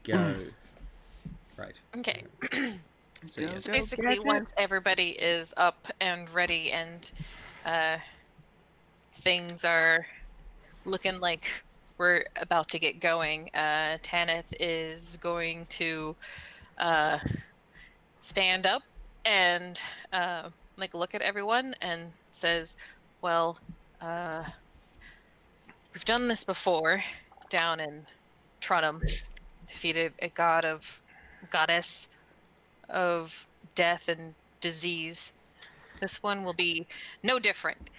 go. Right. Okay. So Go, yes. So go, basically, Gadget. once everybody is up and ready and uh, things are looking like we're about to get going, Tanith is going to uh, stand up and like look at everyone and says, "Well, uh, we've done this before down in Trunham, defeated a goddess of death and disease. This one will be no different.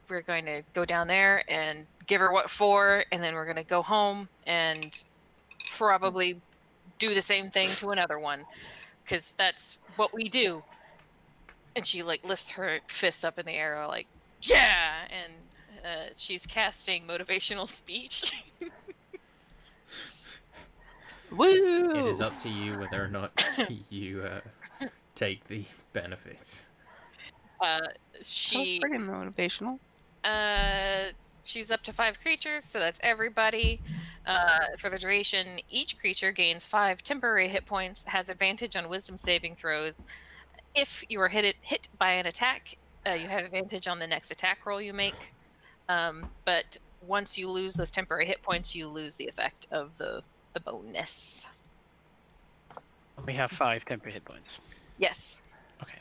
We're going to go down there and give her what for, and then we're going to go home and probably do the same thing to another one, because that's what we do." And she like lifts her fist up in the air, like yeah, and she's casting motivational speech. Woo! It is up to you whether or not you take the benefits. Sounds She pretty motivational. Uh, she's up to 5 creatures, so that's everybody. For the duration, each creature gains 5 temporary hit points, has advantage on wisdom saving throws. If you are hit by an attack, you have advantage on the next attack roll you make. But once you lose those temporary hit points, you lose the effect of the bonus. We have 5 temporary hit points. Yes, Okay.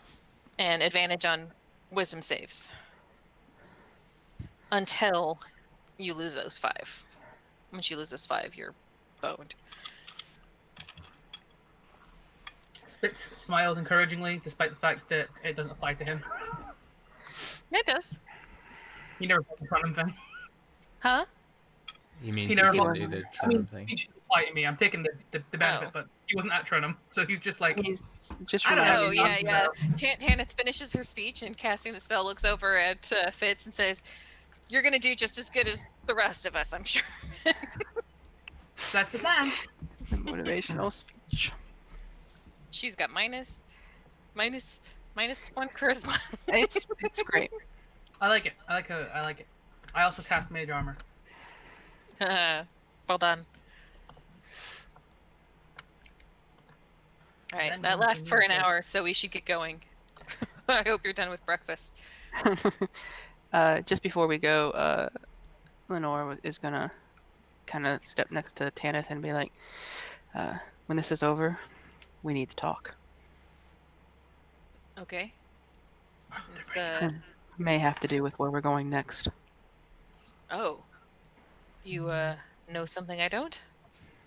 and advantage on wisdom saves until you lose those 5. Once you lose those 5, you're boned. Spitz smiles encouragingly, despite the fact that it doesn't apply to him. It does. He never put the Trunham thing. Huh? He means He he never didn't thought- do the I mean, Trunham thing. he should apply to me. I'm taking the benefit, Oh. but he wasn't at Trunham, so he's just like, He's just I don't know. Oh, reminding yeah, you. yeah. Tanith finishes her speech and casting the spell looks over at Fitz and says, "You're going to do just as good as the rest of us, I'm sure." That's the plan. The motivational speech. She's got minus 1 charisma. It's great. I like it. I like it. I also cast Mage Armor. Well done. All right, Then that we lasts can for use an it. hour, so we should get going. I hope you're done with breakfast. Just before we go, Lenore is gonna kind of step next to Tanith and be like, "When this is over, we need to talk. Okay. It's, May have to do with where we're going next." oh. You know something I don't?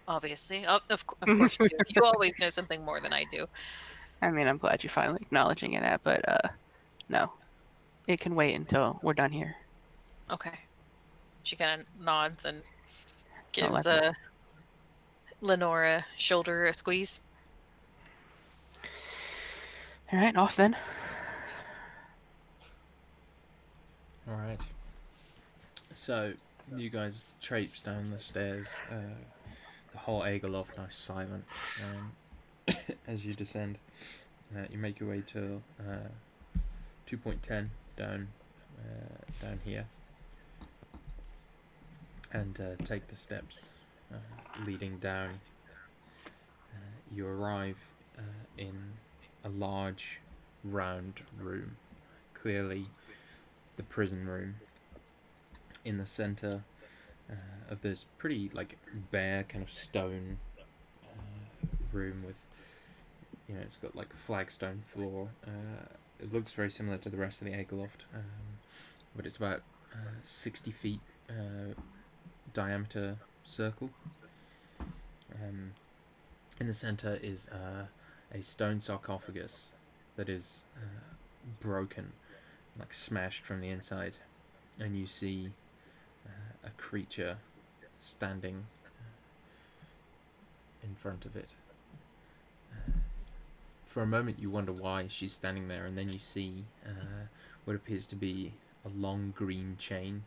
Obviously. Oh, of course you do. You always know something more than I do. I mean, I'm glad you're finally acknowledging it, but no, it can wait until we're done here. Okay. She kind of nods and I'll gives let Lenora shoulder a squeeze. All right, off then. All right. So you guys traipse down the stairs. The whole Agerlof now silent. As you descend, you make your way to 2.10 down here, and take the steps leading down. You arrive in a large, round room. Clearly, the prison room. In the center of this pretty bare kind of stone room with, it's got like a flagstone floor. It looks very similar to the rest of the Agerloft, but it's about 60 feet diameter circle. In the center is a stone sarcophagus that is broken, like smashed from the inside, and you see a creature standing in front of it. For a moment you wonder why she's standing there, and then you see what appears to be a long green chain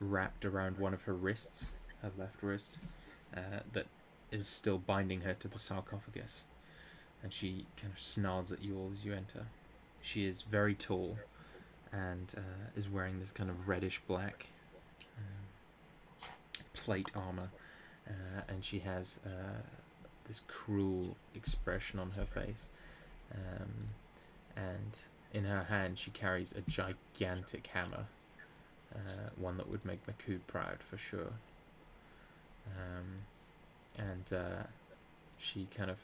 wrapped around one of her wrists, her left wrist, that is still binding her to the sarcophagus. And she kind of snarls at you all as you enter. She is very tall and is wearing this kind of reddish black plate armor, and she has this cruel expression on her face. And in her hand, she carries a gigantic hammer, one that would make Makud proud for sure. And she kind of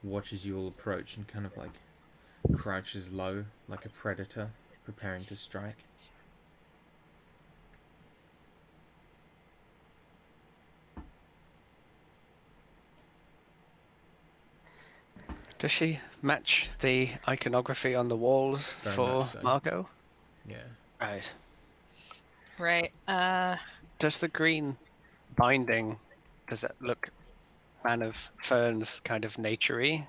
watches you all approach and kind of like crouches low like a predator preparing to strike. Does she match the iconography on the walls Very for much so. Margot? Yeah. Right. Right. Does the green binding, does it look kind of Fern's kind of naturey?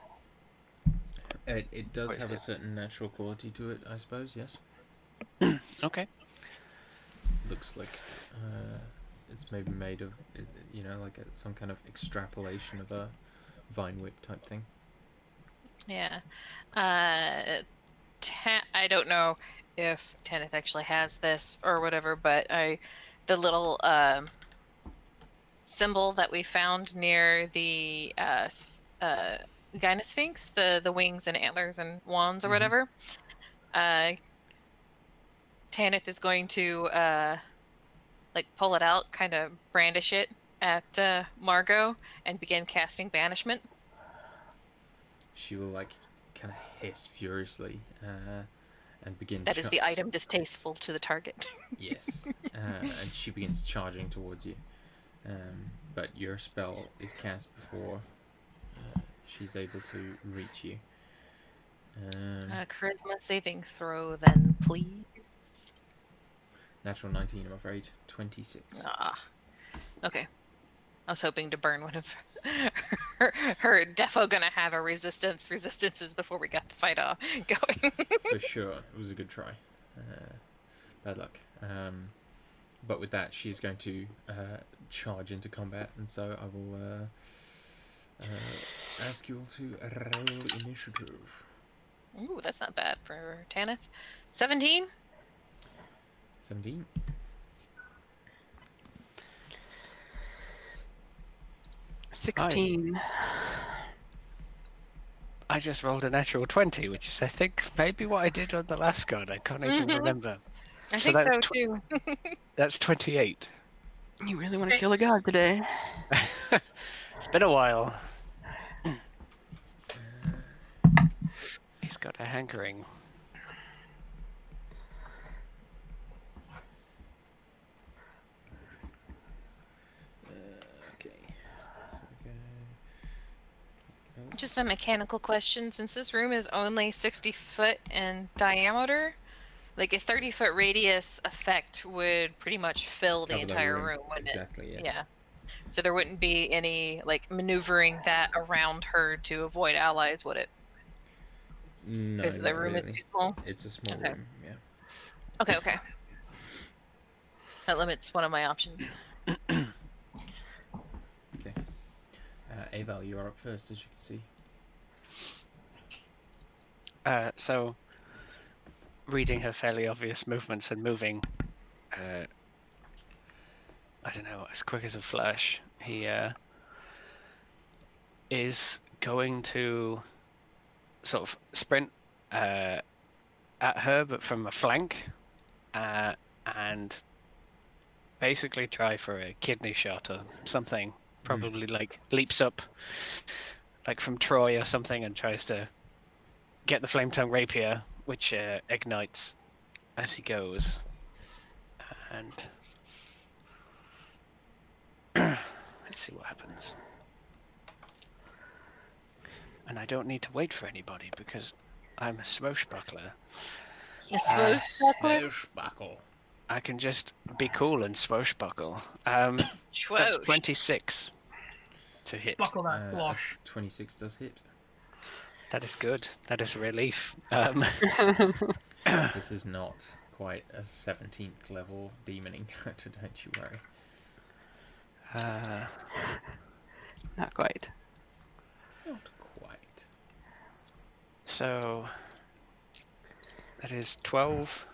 It does What is have a it? certain natural quality to it, I suppose, yes. Okay. Looks like it's maybe made of, like some kind of extrapolation of a vine whip type thing. Yeah. I don't know if Tanith actually has this or whatever, but the little symbol that we found near the Gynosphinx, the wings and antlers and wands or Mhm. whatever, Tanith is going to like pull it out, kind of brandish it at Margot, and begin casting banishment. She will like kind of hiss furiously and begin. That is the item distasteful to the target. Yes, and she begins charging towards you. But your spell is cast before she's able to reach you. Charisma saving throw, then, please. Natural 19, I'm afraid. 26. Ah, okay. I was hoping to burn one of her defo gonna have a resistances before we got the fight going. For sure, it was a good try. Bad luck. But with that, she's going to charge into combat, and so I will ask you all to roll initiative. Ooh, that's not bad for Tanith. 17? 17. — 16. I just rolled a natural 20, which is, I think, maybe what I did on the last card. I can't even remember. I So think that's so too. That's 28. You really want to kill a god today? It's been a while. He's got a hankering. Okay. Just a mechanical question. Since this room is only 60 foot in diameter, like a 30-foot radius effect would pretty much fill the Cover the entire room. room, wouldn't Exactly, it? yeah. Yeah. So there wouldn't be any like maneuvering that around her to avoid allies, would it? No, Because the not room really. is too small. It's a small Okay. room, yeah. Okay. That limits one of my options. Okay. Aval, you are up first, as you can see. So, reading her fairly obvious movements and moving, I don't know, as quick as a flash, he is going to sort of sprint at her, but from a flank, and basically try for a kidney shot or something. Probably like leaps up, like from Troy or something, and tries to get the flame tongue rapier, which ignites as he goes. And let's see what happens. And I don't need to wait for anybody because I'm a swashbuckler. Swashbuckle. I can just be cool and swashbuckle. That's Swosh. 26 to hit. Buckle that slosh. 26 does hit. That is good. That is a relief. This is not quite a 17th level demon encounter, don't you worry. Not quite. Not quite. So that is 12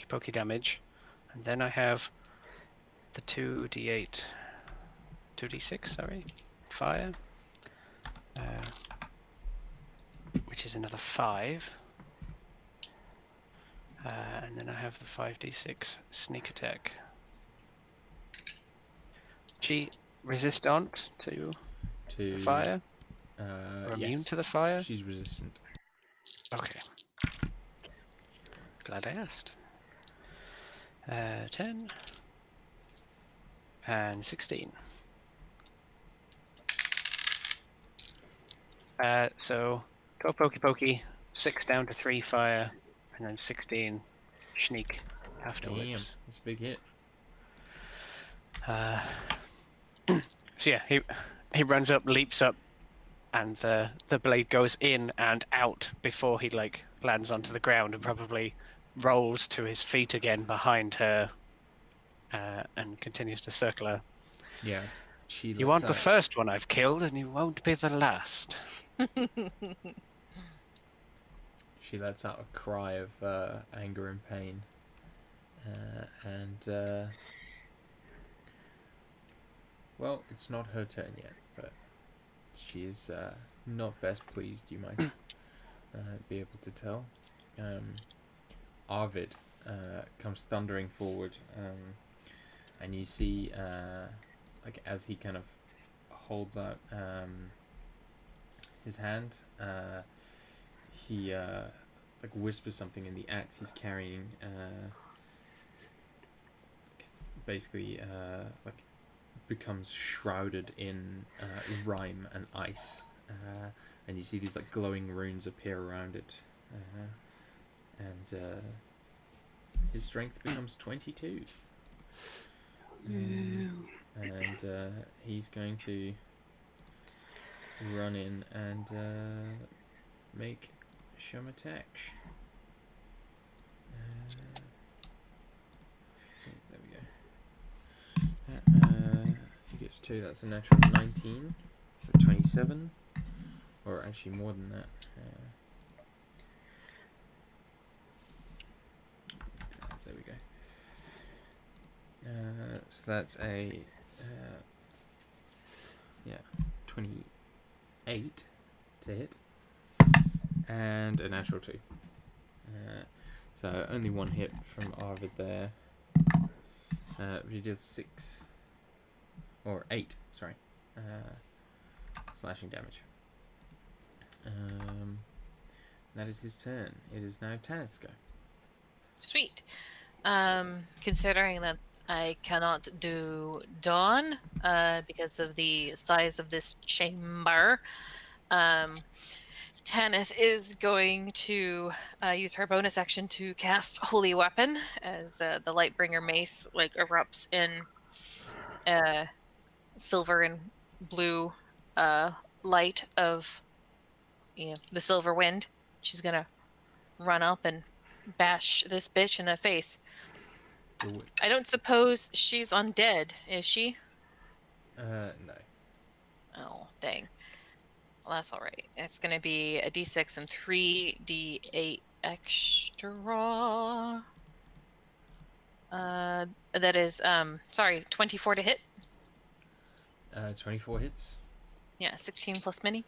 pokey damage, and then I have the 2d8 2d6, sorry, fire, which is another 5. And then I have the 5d6 sneak attack. She resistant to To fire? Or immune yes, to the fire? she's resistant. Okay. Glad I asked. 10 and 16. So 12 pokey pokey, 6 down to 3 fire, and then 16 sneak Damn, afterwards. that's a big hit. So yeah, he runs up, leaps up, and the blade goes in and out before he like lands onto the ground, and probably rolls to his feet again behind her, and continues to circle her. Yeah, she. You lets aren't the out- first one I've killed, and you won't be the last. She lets out a cry of anger and pain, and well, it's not her turn yet, but she is not best pleased. You might be able to tell. Arvid comes thundering forward, and you see, like as he kind of holds out his hand, he like whispers something, and the axe he's carrying basically like becomes shrouded in rime and ice, and you see these like glowing runes appear around it, and his strength becomes 22. And he's going to run in and make some attacks. There we go. He gets 2, that's a natural 19 for 27. Or actually more than that. There we go. So that's a 28 to hit, and a natural 2. So only one hit from Arvid there. He does 6 or 8, sorry, slashing damage. That is his turn. It is now Tanith's go. Sweet. Considering that I cannot do Dawn because of the size of this chamber, Tanith is going to use her bonus action to cast Holy Weapon as the Lightbringer mace like erupts in silver and blue light of the silver wind. She's gonna run up and bash this bitch in the face. I don't suppose she's undead, is she? No. Oh, dang. Well, that's all right. It's going to be a d6 and 3d8 extra. That is, 24 to hit. 24 hits. Yeah, 16 plus mini.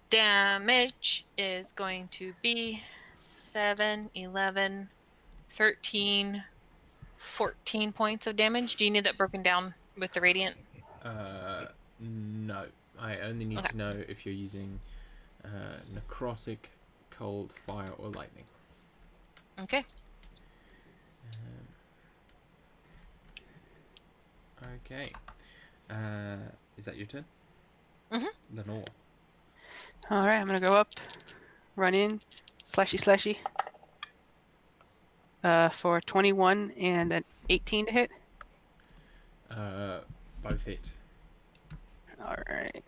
Damage is going to be 7, 11, 13, 14 points of damage. Do you need that broken down with the radiant? No. I only need to know if you're using necrotic, cold, fire, or lightning. Okay. Okay. Is that your turn? Mhm. Lenore. All right, I'm gonna go up, run in, slashy, for 21 and an 18 to hit. Both hit. All right.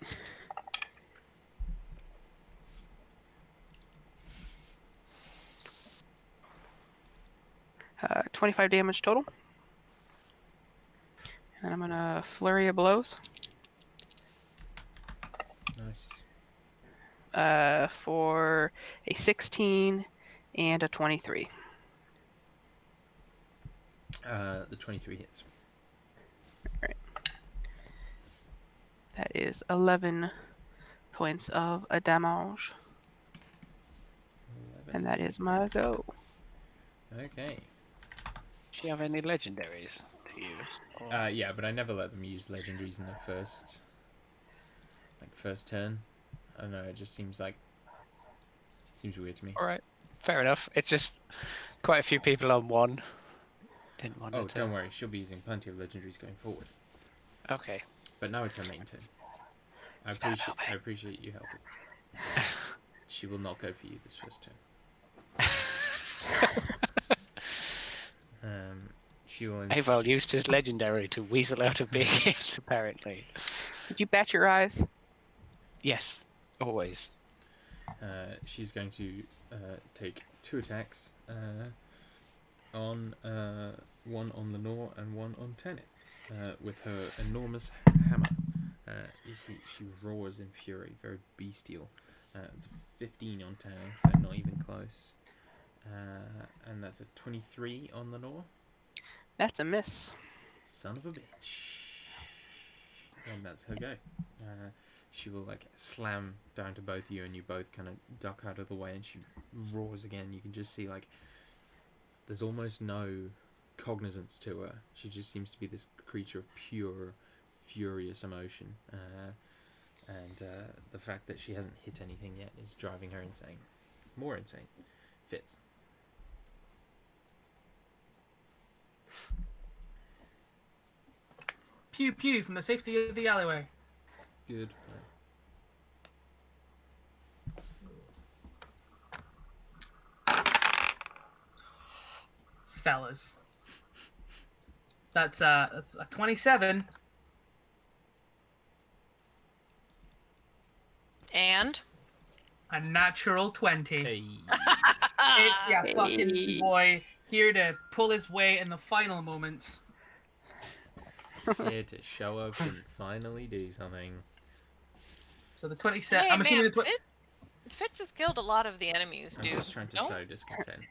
Uh, 25 damage total. And I'm gonna flurry of blows. Nice. For a 16 and a 23. The 23 hits. That is 11 points of a damage. 11. And that is my go. Okay. Do you have any legendaries to use? Or... Yeah, but I never let them use legendaries in the first turn. I don't know. It just seems weird to me. All right, fair enough. It's just quite a few people on one. Didn't want Oh, to. don't worry. She'll be using plenty of legendaries going forward. Okay. But now it's her main turn. I Stop appreciate you helping. She will not go for you this first turn. She will. Aval used his legendary to weasel out of being hit, apparently. Did you bat your eyes? Yes, always. She's going to take 2 attacks. On one on Lenore and one on Tanith, with her enormous hammer. You see, she roars in fury, very bestial. It's a 15 on Tanith, so not even close. And that's a 23 on Lenore. That's a miss. Son of a bitch. And that's her go. She will slam down to both of you, and you both kind of duck out of the way, and she roars again. You can just see there's almost no cognizance to her. She just seems to be this creature of pure, furious emotion. And the fact that she hasn't hit anything yet is driving her insane. More insane. Fitz. Pew pew from the safety of the alleyway. Good. Fellas. That's a 27. And A natural 20. Hey. It's yeah, Hey. fucking boy here to pull his weight in the final moments. Here to show up and finally do something. So the 27. hey, I'm assuming man, the Fitz has killed a lot of the enemies, I'm dude. just trying to No? sow discontent.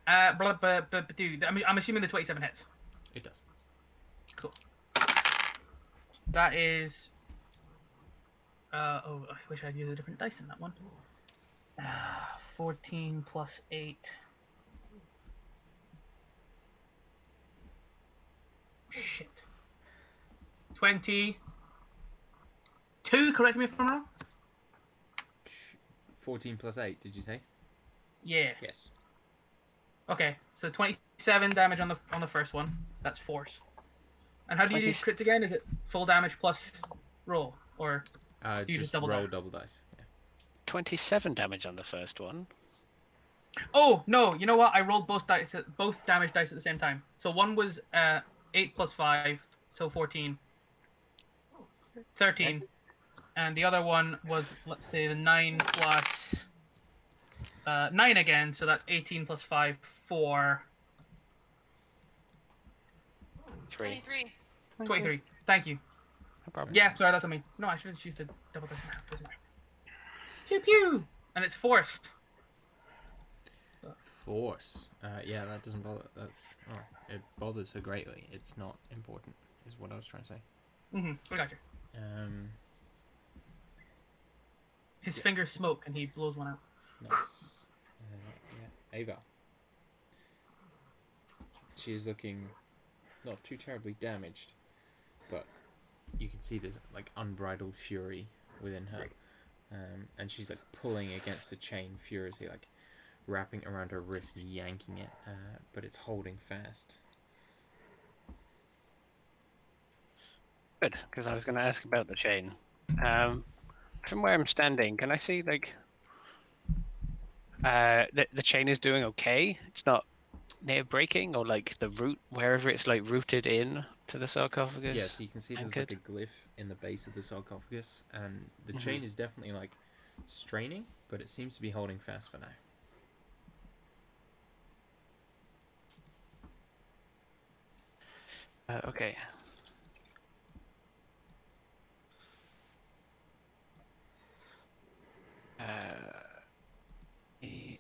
but dude, I'm assuming the 27 hits. It does. Cool. That is. Oh, I wish I'd used a different dice in that one. 14 plus 8. Shit. 22. Correct me if I'm wrong. 14 plus 8, did you say? Yeah. Yes. Okay, so 27 damage on the first one. That's force. And how do you do 20 crits again? Is it full damage plus roll, or you Just just double roll dice? double dice. Yeah. 27 damage on the first one. Oh no! You know what? I rolled both damage dice at the same time. So one was 8 plus 5, so 14. 13. And the other one was, let's say, the 9 plus 9 again, so that's 18 plus 5, 4. 3. 23. Thank you. No problem. Yeah, sorry, that's on me. No, I should have used the double dice. Doesn't matter. Pew pew! And it's forced. Force. Yeah, that doesn't bother. It bothers her greatly. It's not important, is what I was trying to say. I got you. His Yeah. fingers smoke and he blows one out. Nice. Yeah, Ava. She is looking not too terribly damaged, but you can see there's unbridled fury within her, and she's pulling against the chain furiously, wrapping around her wrist, yanking it, but it's holding fast. Good, because I was going to ask about the chain. From where I'm standing, can I see the chain is doing okay? It's not near breaking, or the root wherever it's rooted in to the sarcophagus. Yes, you can see there's anchored? a glyph in the base of the sarcophagus, and the chain is definitely straining, but it seems to be holding fast for now. Okay. He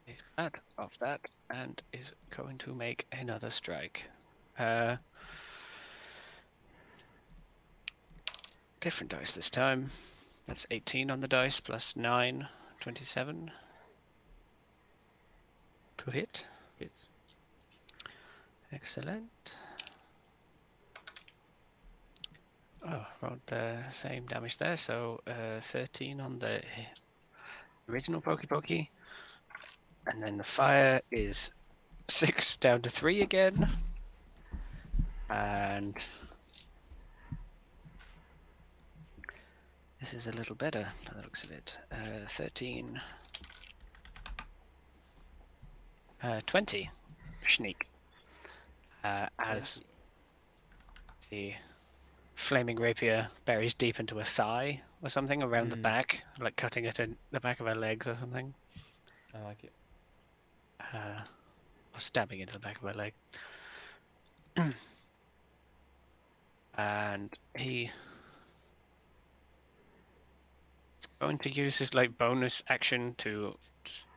is glad of that and is going to make another strike. different dice this time. That's 18 on the dice plus 9, 27 to hit. Hits. Excellent. Oh, rolled the same damage there, so 13 on the original Pokey. And then the fire is 6 down to 3 again. And this is a little better by the looks of it. 13. 20. Sneak. As the flaming rapier buries deep into a thigh or something around the back, like cutting it in the back of her legs or something. I like it. Or stabbing into the back of her leg. And he going to use his like bonus action to,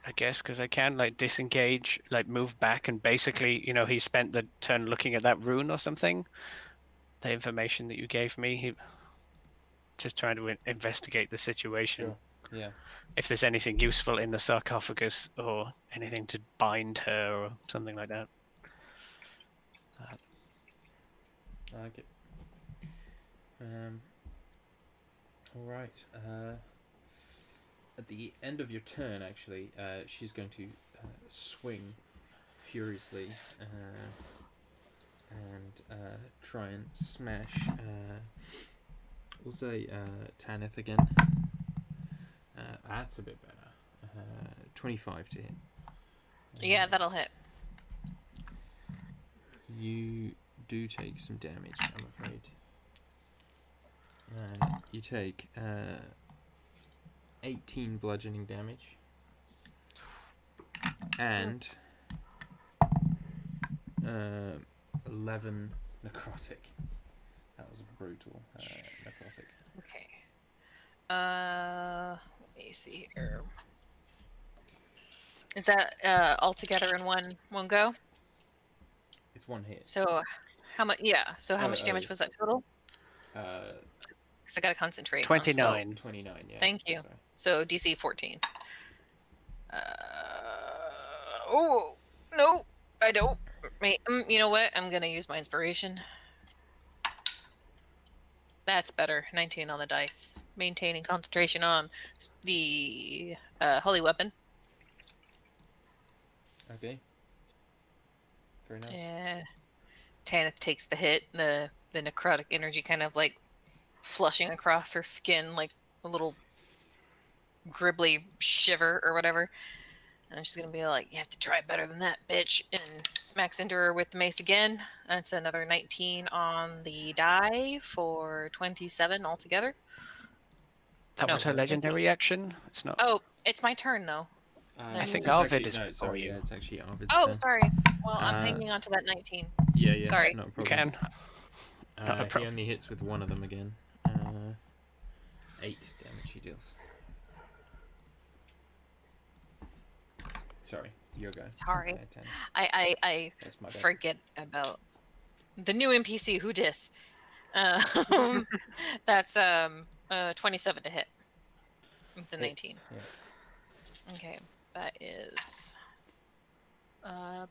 I guess, because I can like disengage, like move back, and basically, you know, he spent the turn looking at that rune or something. The information that you gave me, he just trying to investigate the situation. Sure. Yeah. If there's anything useful in the sarcophagus or anything to bind her or something like that. I like it. All right. At the end of your turn, actually, she's going to swing furiously and try and smash. We'll say Tanith again. That's a bit better. 25 to hit. Yeah, that'll hit. You do take some damage, I'm afraid. You take 18 bludgeoning damage and 11 necrotic. That was brutal. Necrotic. Okay. Let me see here. Is that all together in one go? It's one hit. So how much? Yeah. So how Oh, much damage was that total? Because I gotta concentrate. 29. 29. Yeah. Thank you. Sorry. So DC 14. Oh no, I don't. Wait, you know what? I'm gonna use my inspiration. That's better. 19 on the dice. Maintaining concentration on the holy weapon. Okay. Very nice. Yeah. Tanith takes the hit. The necrotic energy kind of like flushing across her skin like a little gribbly shiver or whatever. And she's gonna be like, "You have to try better than that, bitch!" And smacks into her with the mace again. That's another 19 on the die for 27 altogether. That No. was her legendary action? It's not. Oh, it's my turn though. I think it's Arvid actually, is no, before sorry, you. Yeah, it's actually Arvid's Oh, turn. sorry. Well, I'm hanging on to that 19. Yeah, yeah. Sorry. Not a You problem. can. Not a He problem. only hits with one of them again. 8 damage he deals. Sorry, your go. Sorry. 10. I That's my bad. forget about the new NPC who dis. That's 27 to hit with the 19. Yeah. Okay, that is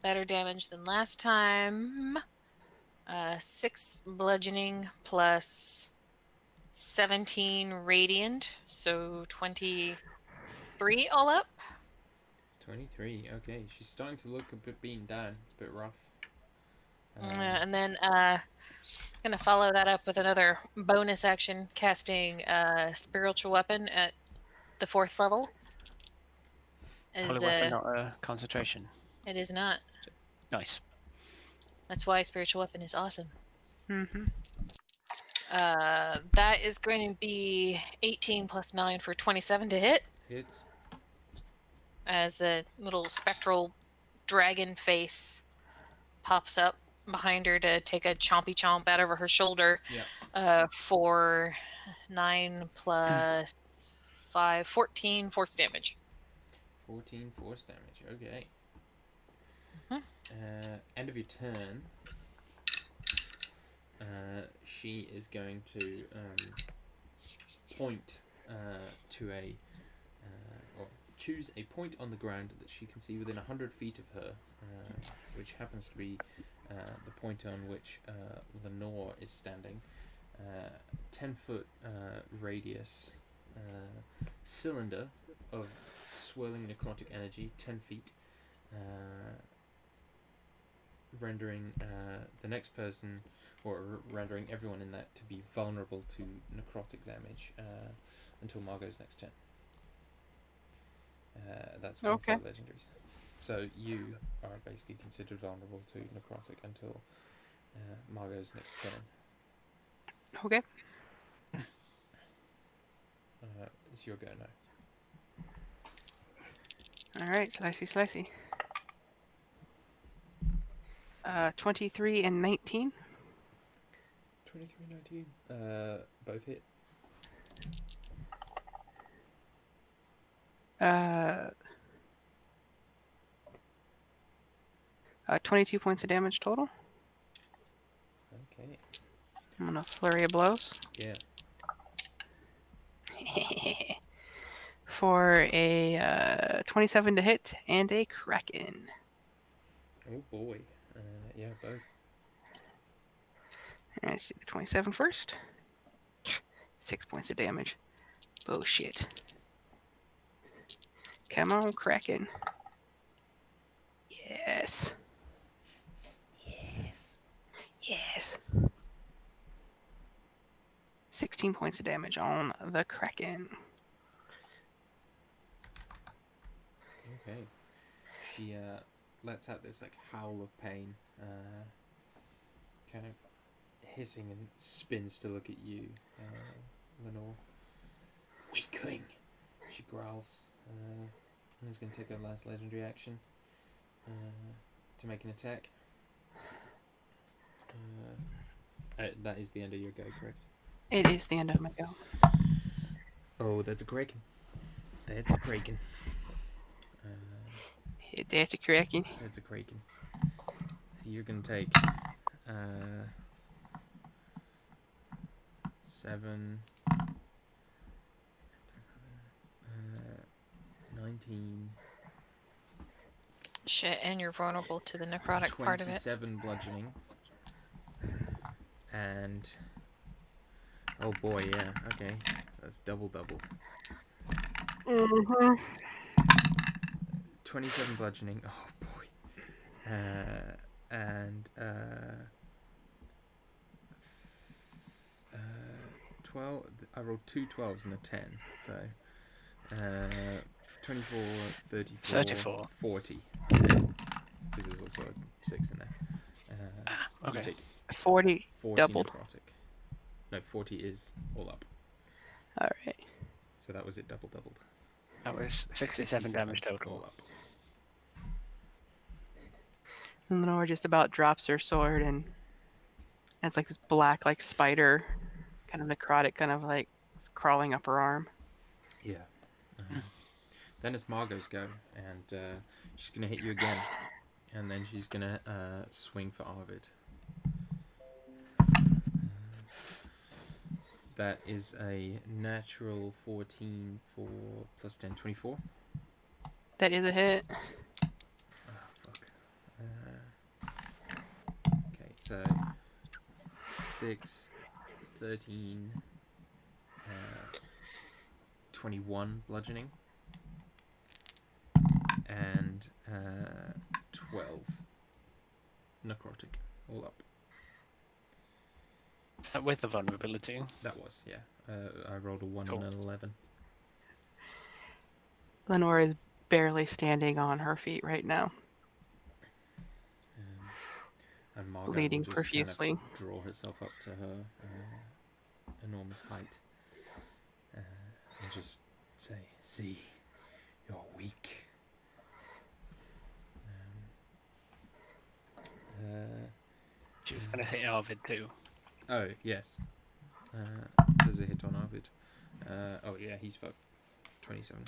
better damage than last time. 6 bludgeoning plus 17 radiant, so 23 all up. 23. Okay, she's starting to look a bit beaten down, a bit rough. And then gonna follow that up with another bonus action, casting spiritual weapon at the 4th level. Holy weapon, not a concentration. It is not. Nice. That's why spiritual weapon is awesome. Mm-hmm. That is going to be 18 plus 9 for 27 to hit. Hits. As the little spectral dragon face pops up behind her to take a chompy chomp out over her shoulder. Yeah. For 9 plus 5, 14 force damage. 14 force damage. Okay. Mhm. End of your turn. She is going to point to a or choose a point on the ground that she can see within 100 feet of her, which happens to be the point on which Lenore is standing. 10-foot radius cylinder of swirling necrotic energy, 10 feet, rendering the next person, or rendering everyone in that to be vulnerable to necrotic damage until Margot's next turn. That's one Okay. of the legendaries. So you are basically considered vulnerable to necrotic until Margot's next turn. Okay. It's your go now. All right. Slicey. 23 and 19. 23, 19. Both hit. 22 points of damage total. Okay. I'm gonna flurry of blows. Yeah. For a 27 to hit and a Kraken. Oh boy. Yeah, both. Alright, let's do the 27 first. 6 points of damage. Bullshit. Come on, Kraken. Yes. Yes. 16 points of damage on the Kraken. Okay. She lets out this like howl of pain, kind of hissing, and spins to look at you, Lenore. Weakling. She growls, and is going to take her last legendary action to make an attack. That is the end of your go, correct? It is the end of my go. Oh, that's a Kraken. That's a Kraken. That's a Kraken. That's a Kraken. So you're going to take 7, 19, Shit, and you're vulnerable to the necrotic part of it. 27 bludgeoning. And oh boy, yeah, okay. That's double. Mm-hmm. 27 bludgeoning. Oh boy. And 12. I rolled 2 12s and a 10. So 24, 34, 34. 40. Because there's also a 6 in there. You Okay. take 40 40 doubled. necrotic. No, 40 is all up. Alright. So that was it, doubled. That was 67 damage total. All up. Lenore just about drops her sword, and it's like this black, like spider, kind of necrotic, kind of like crawling up her arm. Yeah. Then it's Margot's go, and she's gonna hit you again, and then she's gonna swing for Arvid. That is a natural 14 for plus 10, 24. That is a hit. Oh, fuck. Okay, so 6, 13, 21 bludgeoning, and 12 necrotic, all up. Is that with the vulnerability? That was, yeah. I rolled a 1 Cool. and an 11. Lenore is barely standing on her feet right now, And Margot bleeding will just profusely. kind of draw herself up to her enormous height and just say, "See, you're weak." She's gonna hit Arvid too. Oh, yes. There's a hit on Arvid. Oh, yeah, he's fucked. 27.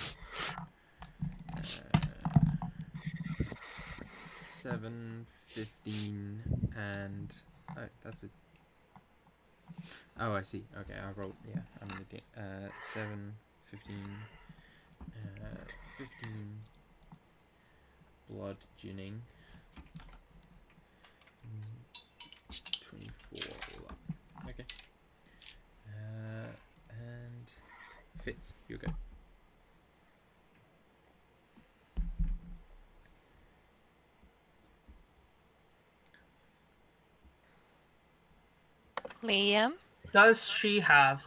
7, 15, and... Oh, that's a... Oh, I see. Okay, I rolled. Yeah, I'm an idiot. 7, 15, 15 bludgeoning. 24 all up. Okay. And Fitz, you go. Liam? Does she have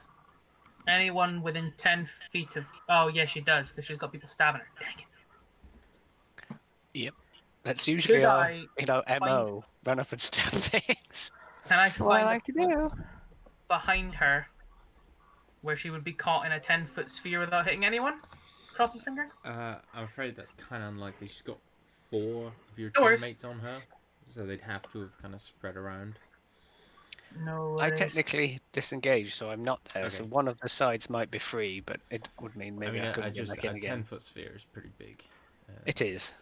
anyone within 10 feet of... Oh, yeah, she does, because she's got people stabbing her. Dang it. Yep. That's usually Should our, I MO. Run up and stab things. Can I That's what I find like to do. behind her where she would be caught in a 10-foot sphere without hitting anyone? Cross his fingers? I'm afraid that's kind of unlikely. She's got 4 of your No worries. teammates on her, so they'd have to have kind of spread around. No I worries. technically disengaged, so I'm not there. So Okay. one of the sides might be free, but it would mean maybe I I couldn't get just back in a again. 10-foot sphere is pretty big. It is.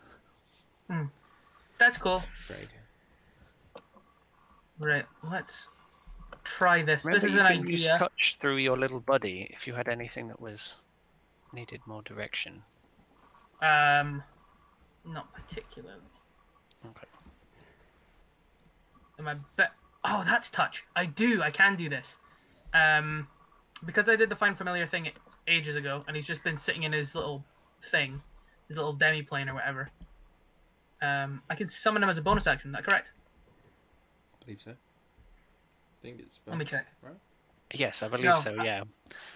That's cool. Afraid. Right, let's try this. Remember, This is you an can use idea. touch through your little buddy if you had anything that was needed more direction. Not particularly. Okay. Am I Oh, that's touch. I can do this. Because I did the Find Familiar thing ages ago, and he's just been sitting in his little thing, his little demi-plane or whatever. I can summon him as a bonus action, is that correct? I believe so. I think it's. Let me bonus, check. Right? Yes, I believe No, so, yeah.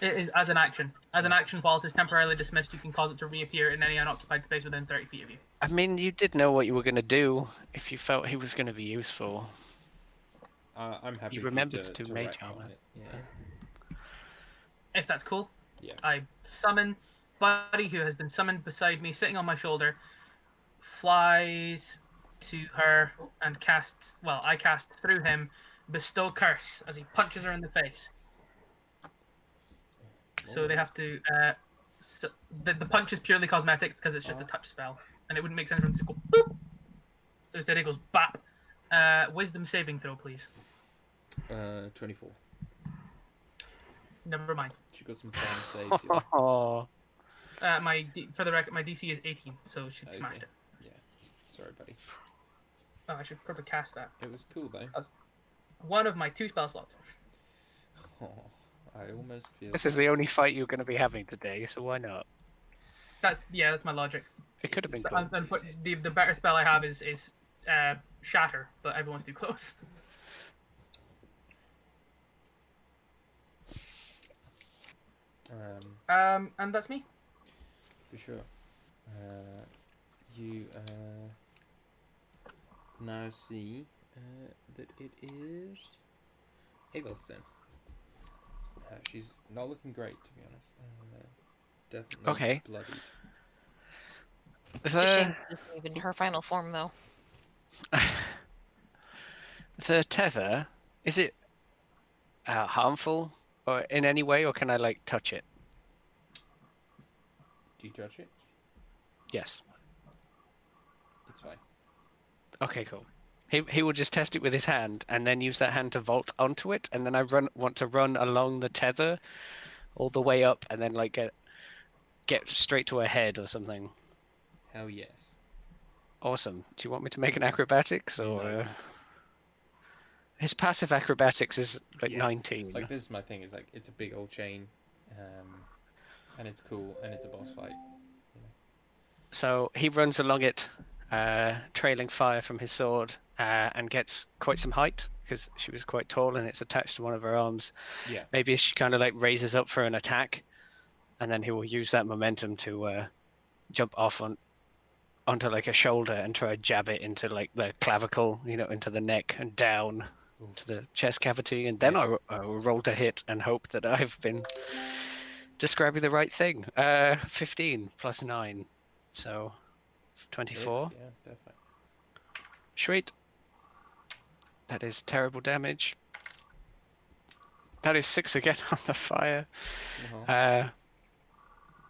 It is as an action. As an action, while it is temporarily dismissed, you can cause it to reappear in any unoccupied space within 30 feet of you. I mean, you did know what you were going to do if you felt he was going to be useful. I'm happy. You for remembered to to mage retcon armor. it. Yeah. If that's cool. Yeah. I summon Buddy, who has been summoned beside me, sitting on my shoulder, flies to her and casts. Well, I cast through him, Bestow Curse, as he punches her in the face. So they have to. The punch is purely cosmetic because it's just a touch spell, and it wouldn't make sense for him to go boop. So instead he goes bap. Wisdom saving throw, please. 24. Never mind. She got some bomb saves. Yeah. Oh, For the record, my DC is 18, so she smashed Okay. it. Yeah. Sorry, buddy. Oh, I should probably cast that. It was cool though. One of my 2 spell slots. Oh, I almost feel. this is the only fight you're going to be having today, so why not? That's my logic. It could have been So, cool. the better spell I have is Shatter, but everyone's too close. And that's me. For sure. You now see that it is Abel's turn. She's not looking great, to be honest. Definitely Okay. bloodied. It's a shame she isn't even her final form, though. The tether, is it harmful or in any way, or can I like touch it? Do you judge it? Yes. It's fine. Okay, cool. He will just test it with his hand and then use that hand to vault onto it, and then I want to run along the tether all the way up and then like get straight to her head or something. Hell yes. Awesome. Do you want me to make an acrobatics or? No. His passive acrobatics is like Yeah. 19. Like, this is my thing, is like, it's a big old chain, and it's cool, and it's a boss fight. So he runs along it, trailing fire from his sword, and gets quite some height because she was quite tall and it's attached to one of her arms. Yeah. Maybe she kind of like raises up for an attack, and then he will use that momentum to jump off onto like a shoulder and try to jab it into like the clavicle, into the neck and down to the chest cavity, and then Yeah. I will roll to hit and hope that I've been describing the right thing. 15 plus 9, so 24. Hits, yeah, definitely. Sweet. That is terrible damage. That is 6 again on the fire. Uh-huh.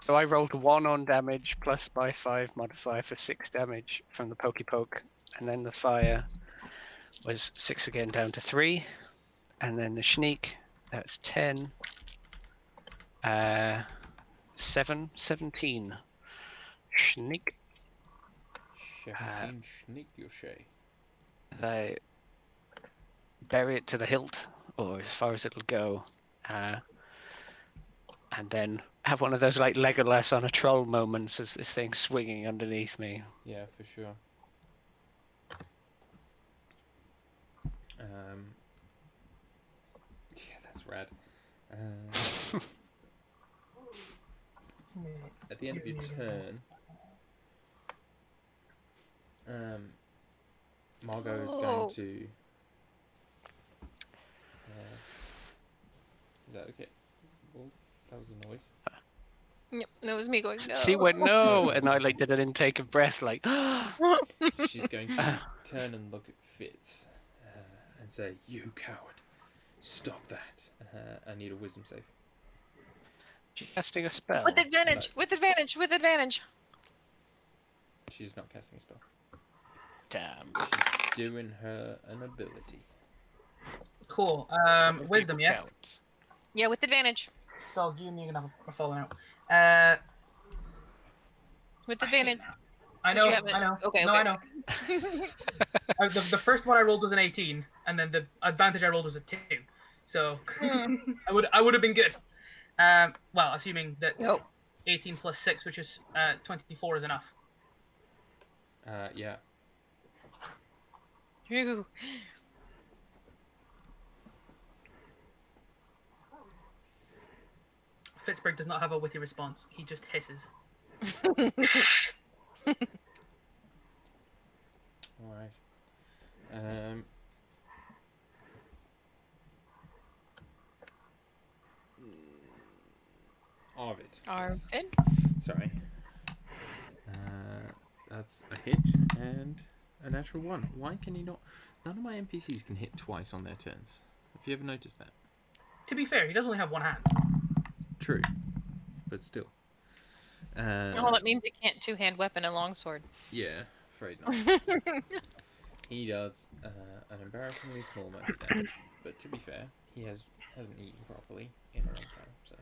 So I rolled 1 on damage plus my 5 modifier for 6 damage from the pokey poke, and then the fire was 6 again down to 3, and then the sneak That's 10. 17. Sneak. 17 sneak your shay. They bury it to the hilt, or as far as it'll go, and then have one of those like Legolas on a troll moments as this thing's swinging underneath me. Yeah, for sure. Yeah, that's rad. At the end of your turn, Margot is going to. Is that okay? Well, that was a noise. Yep, that was me going, no. She went no, and I like did an intake of breath, like. She's going to turn and look at Fitz and say, "You coward! Stop that!" I need a wisdom save. She's casting a spell. With advantage, with advantage, with advantage. She's not casting a spell. Damn. She's doing an ability. Cool. Wisdom, yeah. Counts. Yeah, with advantage. So you and me are gonna have a falling out. With advantage. I 'Cause know. you haven't- I know. okay, No, okay, I know. The first one I rolled was an 18, and then the advantage I rolled was a 2. So I would have been good. Well, assuming that Nope. 18 plus 6, which is 24, is enough. Yeah. Ooh. Fitzberg does not have a witty response. He just hisses. All right. Arvid. yes. Arvid. Sorry. That's a hit and a natural 1. Why can he not? None of my NPCs can hit twice on their turns. Have you ever noticed that? To be fair, he does only have one hand. True, but still. Oh, that means he can't two-hand weapon a longsword. Yeah, afraid not. He does an embarrassingly small amount of damage, but to be fair, he hasn't eaten properly in a long time. So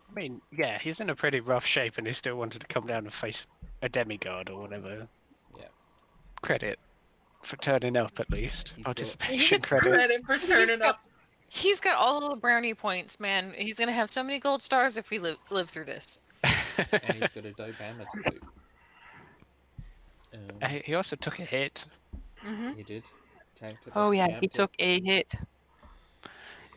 I mean, yeah, he's in a pretty rough shape, and he still wanted to come down and face a demigod or whatever. yeah, Credit for turning up, at least. He's Participation credit. Credit for turning up. He's got all the brownie points, man. He's gonna have so many gold stars if we live through this. and he's got a dope hammer to boot. He also took a hit. Mm-hmm. He did. Tanked it Oh like a yeah, champ he did. took a hit.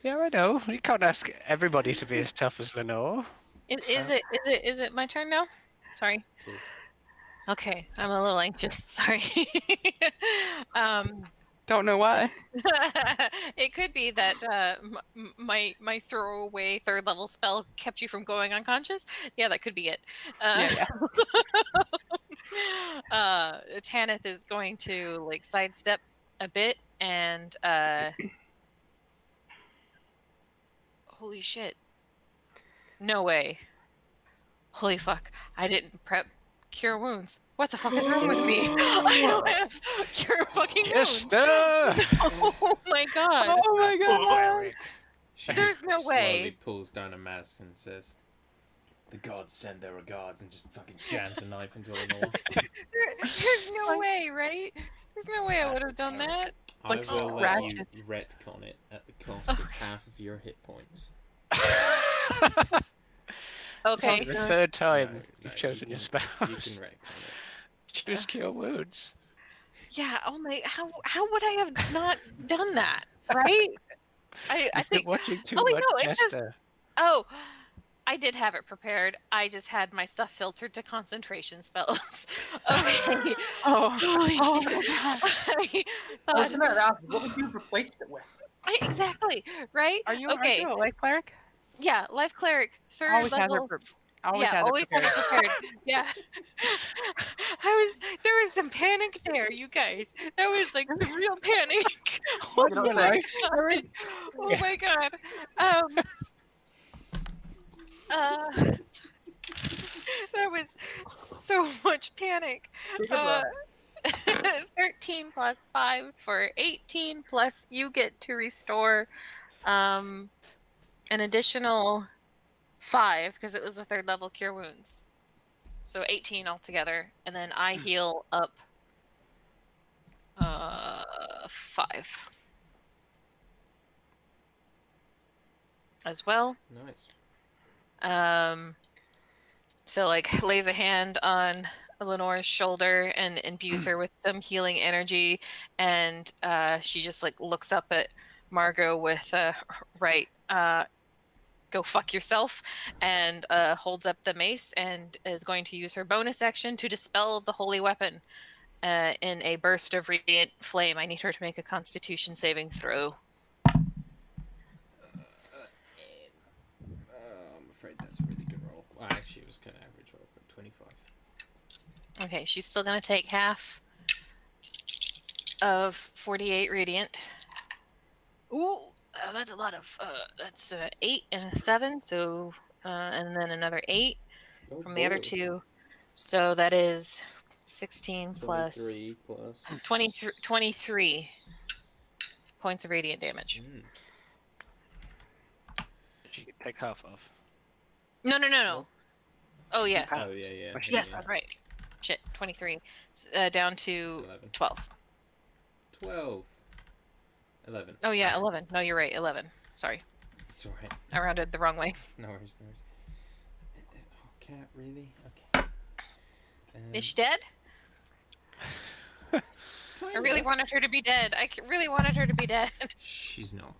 Yeah, I know. You can't ask everybody to be as tough as Lenore. Is it my turn now? Sorry. It is. Okay, I'm a little anxious. Sorry. Don't know why. It could be that my throwaway 3rd level spell kept you from going unconscious. Yeah, that could be it. Yeah. Tanith is going to like sidestep a bit and holy shit. No way. Holy fuck. I didn't prep cure wounds. What the fuck is wrong with me? I don't have cure fucking wounds. Yes, Oh my god. Oh my god. She There's just no way. Slowly pulls down a mask and says, "The gods send their regards," and just fucking jams a knife into Lenore. There's no way, right? There's no way I would have done that. I Like will let you scratches. retcon it at the cost of half of your hit points. Okay. The 3rd time No, you've chosen you your can- spell. You can retcon it. Choose cure wounds. Yeah. Oh my. How would I have not done that? Right. I You've think. been watching too Oh, wait, much no, it says- Jester. Oh, I did have it prepared. I just had my stuff filtered to concentration spells. Okay. Oh. Holy Oh shit. my god. I I was thought, gonna ask, what would you have replaced it with? exactly. Right. Are you okay? a life cleric? Yeah. Life cleric. 3rd Always has level. it. Always yeah, has always it prepared. have it prepared. Yeah. There was some panic there, you guys. That was like some real panic. Oh You don't my say. god. Oh my god. That was so much panic. Good luck. 13 plus 5 for 18 plus you get to restore an additional 5 because it was a 3rd level cure wounds. So 18 altogether, and then I heal up 5 as well. Nice. So like lays a hand on Lenore's shoulder and imbues her with some healing energy, and she just like looks up at Margot with right, go fuck yourself, and holds up the mace and is going to use her bonus action to dispel the holy weapon in a burst of radiant flame. I need her to make a Constitution saving throw. I'm afraid that's a really good roll. Well, actually, it was kind of average roll, but 25. Okay, she's still going to take half of 48 radiant. Ooh, that's a lot of. That's 8 and a 7, so and then another 8 Oh, from the other boy. 2. So that is 16 plus 23 plus. 23 points of radiant damage. She takes half off. No. Nope. Oh, yes. Oh, yeah. Yes, Yes, yeah. that's right. Shit, 23. Down to 11. 12. 12. 11. Oh, yeah, 11. No, you're right, 11. Sorry, It's alright. I rounded the wrong way. No worries. Oh, cat, really? Okay. Is she dead? I really wanted her to be dead. Really wanted her to be dead. She's not.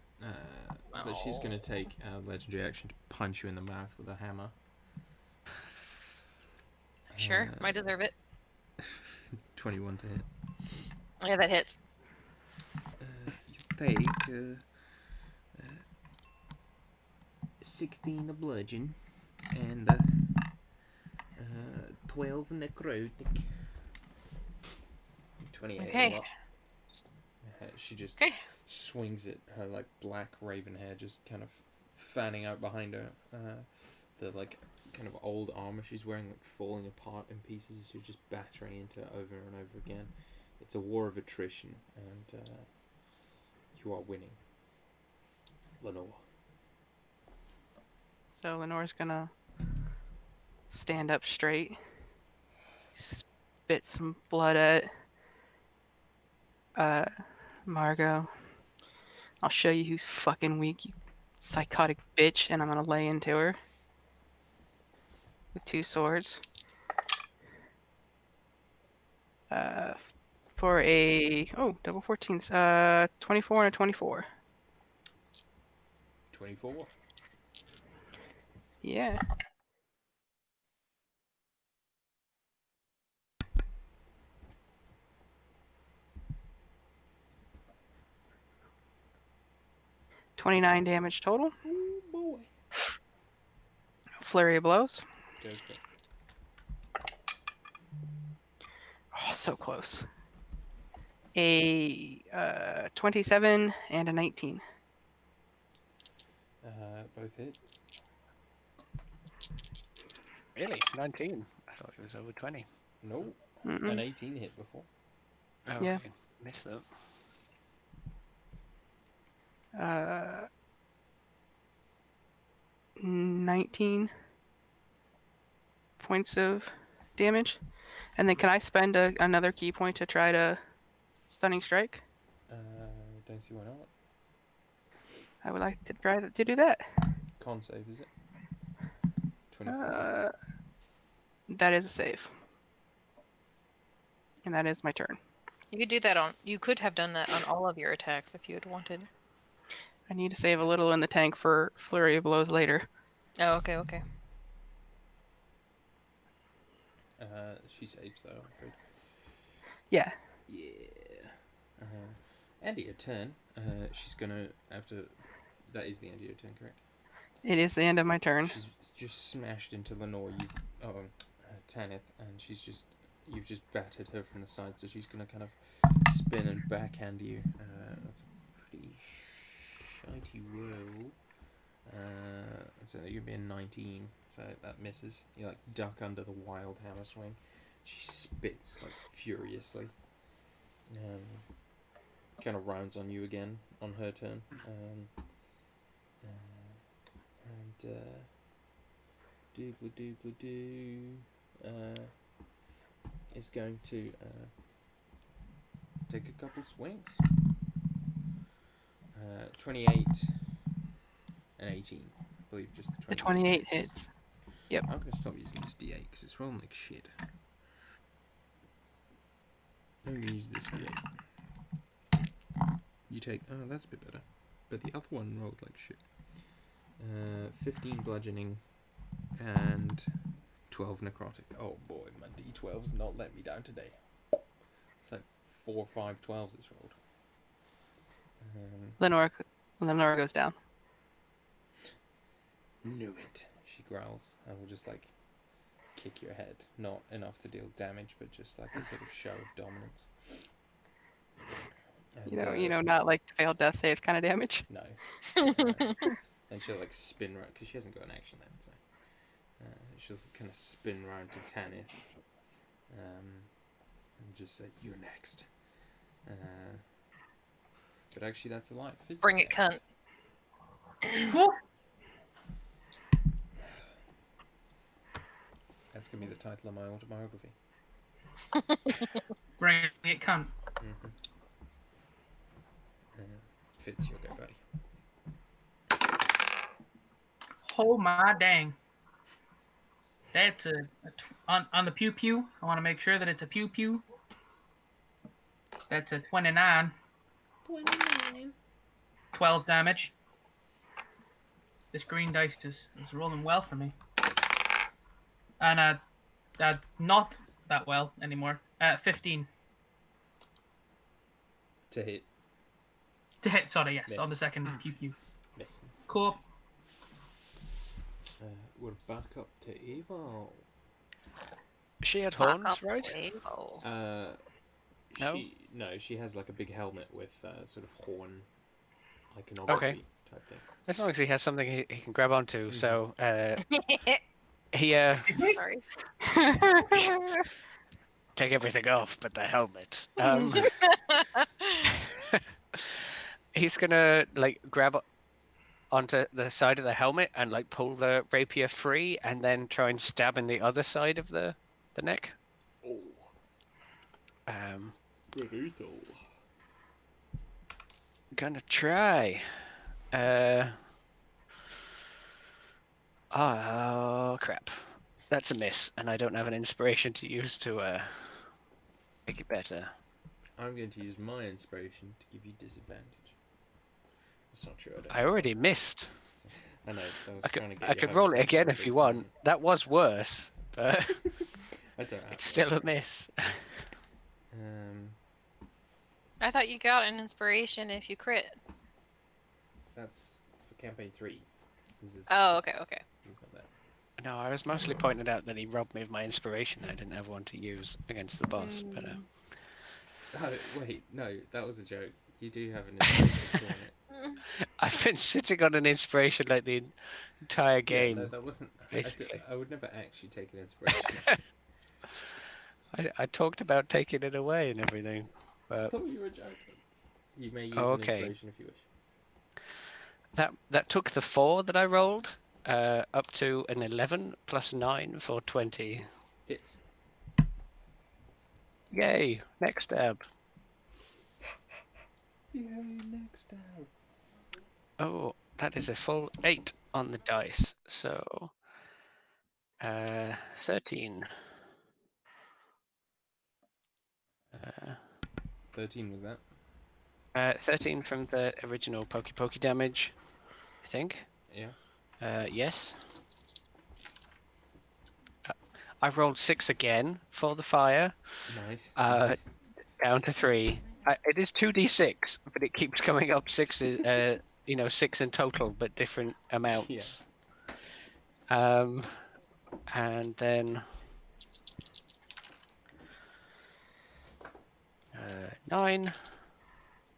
But she's going to take a legendary action to punch you in the mouth with a hammer. Sure, might deserve it. 21 to hit. Yeah, that hits. You take 16 of bludgeon and 12 necrotic. 28. Okay. She just Okay. swings it. Her like black raven hair just kind of fanning out behind her. The like kind of old armor she's wearing like falling apart in pieces as you're just battering into it over and over again. It's a war of attrition, and you are winning. Lenore. So Lenore's gonna stand up straight, spit some blood at Margot. I'll show you who's fucking weak, you psychotic bitch, and I'm gonna lay into her with 2 swords. For a double 14s. 24 and a 24. 24. Yeah. $29 damage total. Oh boy. Flurry of blows. Go for it. Oh, so close. A 27 and a 19. Both hit. Really? 19? I thought it was over 20. No. Mm-mm. An 18 hit before. Oh, Yeah. okay. Missed that. 19 points of damage. And then can I spend another key point to try to stunning strike? Don't see why not. I would like to try to do that. Con save, is it? 24. That is a save. And that is my turn. You could do that on. You could have done that on all of your attacks if you had wanted. I need to save a little in the tank for flurry of blows later. Oh, okay. She saves though, I'm afraid. Yeah. Yeah. End of your turn. She's gonna after. That is the end of your turn, correct? It is the end of my turn. She's just smashed into Lenore. Tanith, and you've just battered her from the side, so she's gonna kind of spin and backhand you. That's a pretty shitey roll. So you're being 19, so that misses. You like duck under the wild hammer swing. She spits like furiously. Kind of rounds on you again on her turn. doobly doobly doo is going to take a couple swings. 28 and 18. I believe just the 28. The 28 hits. Yep. I'm going to stop using this D8 because it's rolling like shit. I'm going to use this D8. You take... Oh, that's a bit better. But the other one rolled like shit. 15 bludgeoning and 12 necrotic. Oh boy, my D12's not let me down today. It's like 4 or 5 12s it's rolled. Lenora goes down. Knew it, she growls. I will just like kick your head. Not enough to deal damage, but just like a sort of show of dominance. And, Not like failed death saves kind of damage. No. And she'll like spin around because she hasn't got an action then, so she'll kind of spin around to Tanith, and just say, "You're next." But actually, that's a lie. Fitz Bring is it, cunt. Cool. That's gonna be the title of my autobiography. Bring it, cunt. Mm-hmm. Fitz, you'll go, buddy. Oh my dang. That's on the pew pew. I want to make sure that it's a pew pew. That's a 29. 12 damage. This green dice is rolling well for me. And not that well anymore. 15. To hit. To hit, sorry, yes, Miss. on the second pew pew. Miss. Cool. We're back up to Eva. She had Fuck horns, off, right? Wavo. No? She has like a big helmet with sort of horn iconography type thing. As long as he has something he can grab onto. Mhm. So he Excuse me? Sorry. take everything off, but the helmet. He's gonna like grab onto the side of the helmet and like pull the rapier free, and then try and stab in the other side of the neck. Oh, brutal. Gonna try. Oh crap! That's a miss, and I don't have an inspiration to use to make it better. I'm going to use my inspiration to give you disadvantage. That's not true. I already missed. I know. I I could roll it again if you want. That was worse, but I don't have it's still a inspiration. miss. I thought you got an inspiration if you crit. That's for campaign 3. This is, Oh, okay. you've got that. No, I was mostly pointing out that he robbed me of my inspiration. I didn't have one to use against the boss, but Oh, wait, no, that was a joke. You do have an inspiration on it. I've been sitting on an inspiration like the entire game. Yeah, no, that wasn't. basically. I would never actually take an inspiration. I talked about taking it away and everything, I but thought you were joking. You may use Oh, an okay. inspiration if you wish. that took the 4 that I rolled up to an 11 plus 9 for 20. Hits. Yay! Next stab. Yay, next out. Oh, that is a full 8 on the dice. So 13. 13 was that? 13 from the original Pokey damage, I think. Yeah. Yes. I rolled 6 again for the fire, Nice. nice. Down to 3. It is 2d6, but it keeps coming up 6, 6 in total, but different amounts. And then 9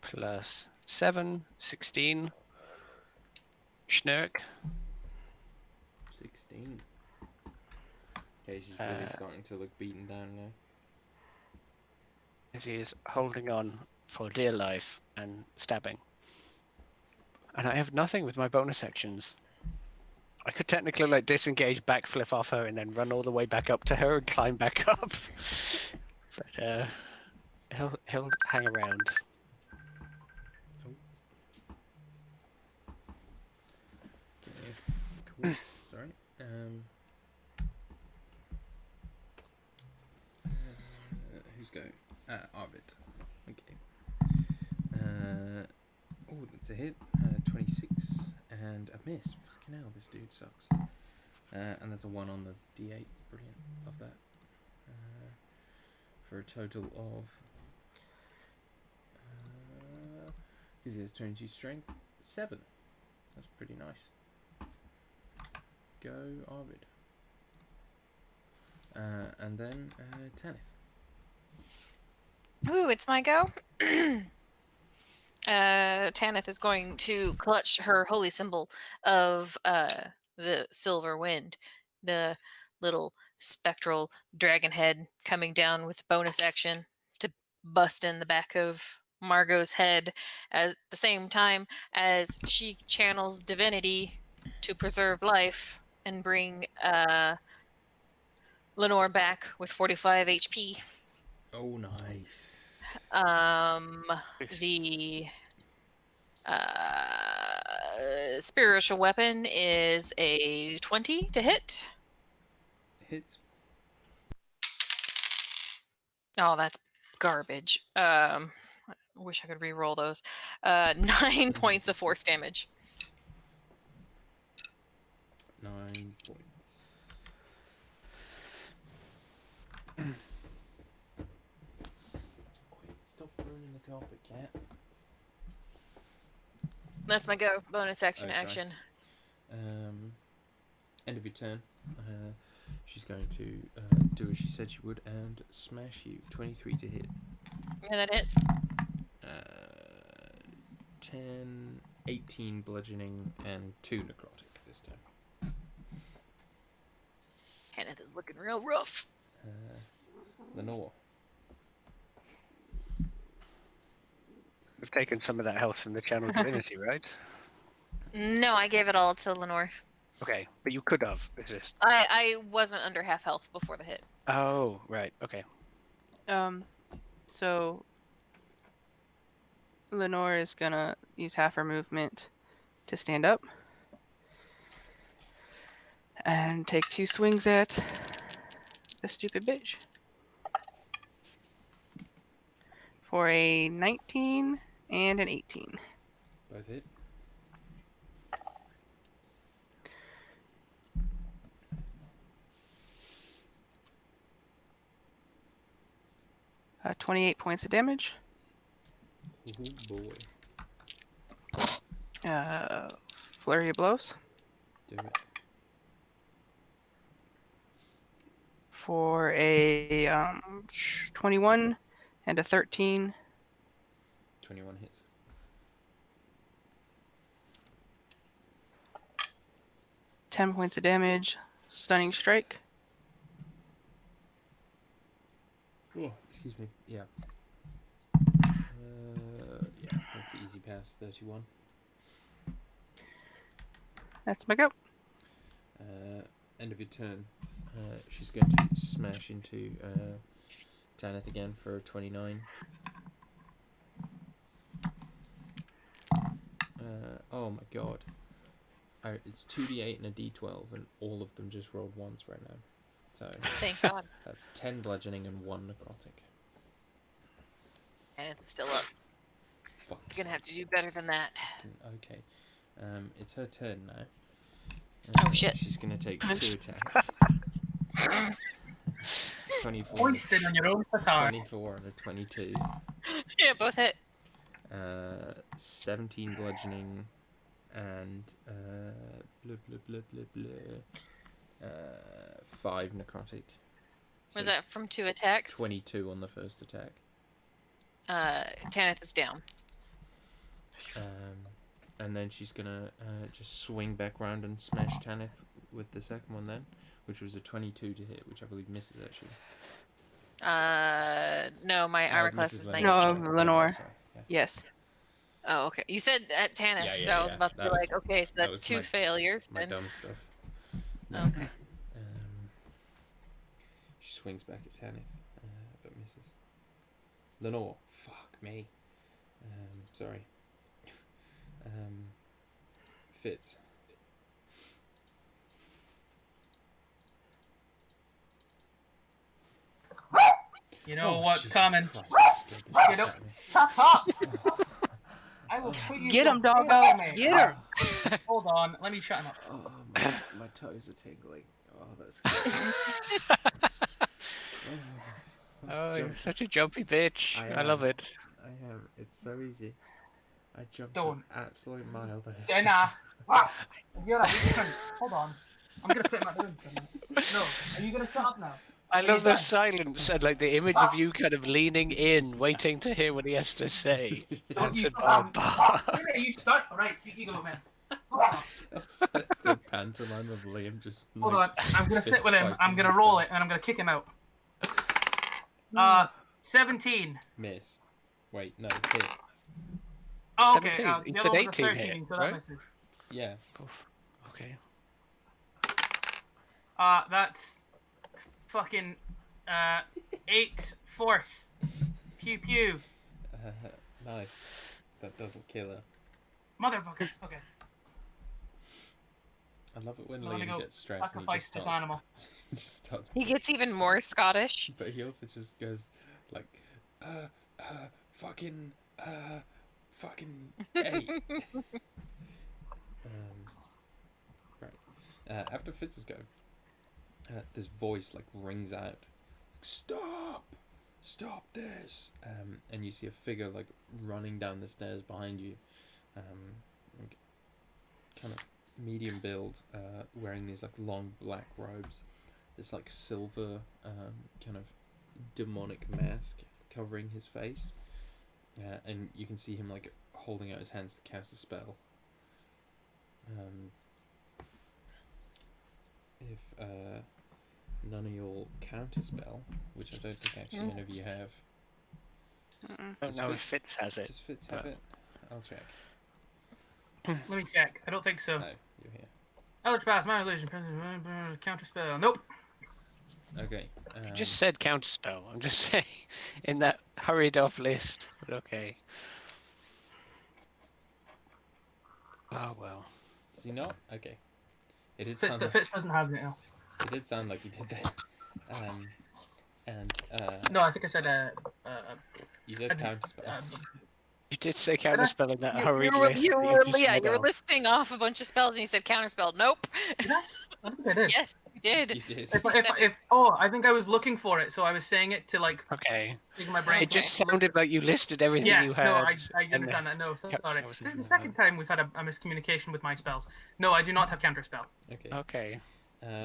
plus 7, 16. Schnurk. 16. Okay, she's really starting to look beaten down now. As he is holding on for dear life and stabbing. And I have nothing with my bonus actions. I could technically like disengage, backflip off her, and then run all the way back up to her and climb back up. But he'll hang around. Cool. Sorry. Who's going? Arvid. Okay. Oh, that's a hit. 26 and a miss. Fucking hell, this dude sucks. And there's a 1 on the D8. Brilliant. Love that. For a total of. Is it 22 strength? 7. That's pretty nice. Go, Arvid. And then Tanith. Ooh, it's my go. Tanith is going to clutch her holy symbol of the silver wind, the little spectral dragon head coming down with bonus action to bust in the back of Margot's head at the same time as she channels divinity to preserve life and bring Lenore back with 45 HP. Oh, nice. The spiritual weapon is a 20 to hit. Hits. Oh, that's garbage. I wish I could re-roll those. 9 points of force damage. 9 points. Stop ruining the carpet, cat. That's my go. Bonus action. Oh, sorry. Action. End of your turn. She's going to do as she said she would and smash you. 23 to hit. Yeah, that hits. 10, 18 bludgeoning, and 2 necrotic this time. Kenneth is looking real rough. Lenore. We've taken some of that health from the channel divinity, right? No, I gave it all to Lenore. Okay, but you could have. It's just. I wasn't under half health before the hit. Oh, right. Okay. So Lenore is gonna use half her movement to stand up and take 2 swings at the stupid bitch for a 19 and an 18. Both hit. Uh, 28 points of damage. Oh boy. Flurry of blows Do it. for a 21 and a 13. 21 hits. Ten points of damage. Stunning strike. Oh, excuse me. Yeah. Yeah, that's an easy pass. 31. That's my go. End of your turn. She's going to smash into Tanith again for 29. Oh my god. It's 2d8 and a d12, and all of them just rolled 1s right now. So Thank God. that's 10 bludgeoning and 1 necrotic. Kenneth is still up. Fuck. You're gonna have to do better than that. Okay. It's her turn now. Oh, shit. She's gonna take 2 attacks. 24. Hoisted on your own petard. 24 and a 22. Yeah, both hit. 17 bludgeoning and blah blah blah blah blah. 5 necrotic. Was So that from 2 attacks? 22 on the first attack. Tanith is down. And then she's gonna just swing back round and smash Tanith with the second one then, which was a 22 to hit, which I believe misses actually. No, my armor class misses is Lenore. 19. No, Sorry, Lenore. sorry, yeah. Yes. Oh, okay. You said at Tanith, Yeah, so yeah, I was yeah. about to That be was- like, okay, so that that's was 2 failures. My Then dumb stuff. Okay. She swings back at Tanith, but misses. Lenore, fuck me. Sorry. Fitz. You know Oh, what's Jesus coming. Christ, that scared the You shit know- out of me. Shut up! I will put you Get to him, bed, doggo! mate. Get her! Hold on, let me shut him up. Oh, my toes are tingling. Oh, that's Oh, you're such a jumpy bitch. I love it. I am. It's so easy. I jumped Don't. an absolute mile there. Jenna! You're a weak cunt. Hold on. I'm gonna put him out the room for a minute. No, are you gonna shut up now? I Are you love the done? silence and like the image of you kind of leaning in, waiting to hear what he has to say. Don't you Answered shut by a up. bar. Wait, you start. Alright, you go, man. Hold on. That's like the pantomime of Liam just. Hold on. I'm gonna sit with him. fist I'm gonna fighting roll his it and I'm gonna kick him out. 17. Miss. Wait, no, hit. Oh, okay. 17. You The said other one was a 18 13, hit, so that right? misses. Yeah. Oof. Okay. That's fucking 8 force. Pew pew. Nice. That doesn't kill her. Motherfucker. Okay. I love it when I'm gonna Liam go gets stressed and he sacrifice just this starts. animal. just starts. He gets even more Scottish. But he also just goes like, fucking, hey. Right. After Fitz's go, this voice like rings out, stop, stop this. And you see a figure like running down the stairs behind you, like, kind of medium build, wearing these like long black robes, this like silver kind of demonic mask covering his face, and you can see him like holding out his hands to cast a spell. If none of y'all counterspell, which I don't think actually any of you have. Mm-mm. I don't know if Fitz has it. Does Fitz have it? I'll check. Let me check. I don't think so. No, you're here. Eldritch Blast, Minor Illusion, Counterspell. Nope. Okay. You just said counterspell. I'm just saying in that hurried off list. But okay. Oh well. Does he not? Okay. It did Fitz, sound like, Fitz doesn't have it now. it did sound like he did that. And No, I think I said you said counterspell. You did say counterspell in that You, hurried you were, list. you that were, just yeah, read you were off. listing off a bunch of spells and you said counterspell. Nope. Did I? I think I did. Yes, you did. You did. I think I was looking for it, so I was saying it to like Okay. dig my brain. It just sounded like you listed everything Yeah, you had. no, I and didn't done that. No, Yep, sorry. that was This is the in second time we've had a miscommunication with my spells. No, I do not have counterspell. Okay. Okay.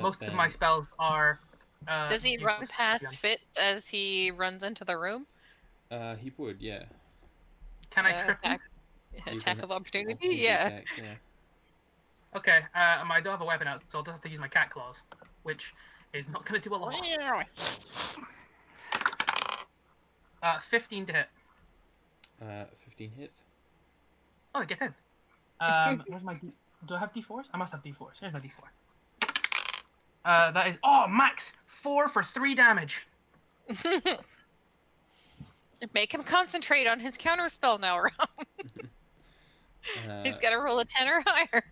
Most of my then, spells are. Does he run useless, past to be Fitz as he runs into the room? He would, yeah. honest. Can I trip him? You Attack can of opportunity? opportunity Yeah. attack, yeah. Okay, I don't have a weapon out, so I'll just have to use my cat claws, which is not going to do a lot. 15 to hit. 15 hits. Oh, I get in. Where's my D? Do I have D4s? I must have D4s. Here's my D4. That is max 4 for 3 damage. Make him concentrate on his counterspell now, Rob. He's got to roll a 10 or higher.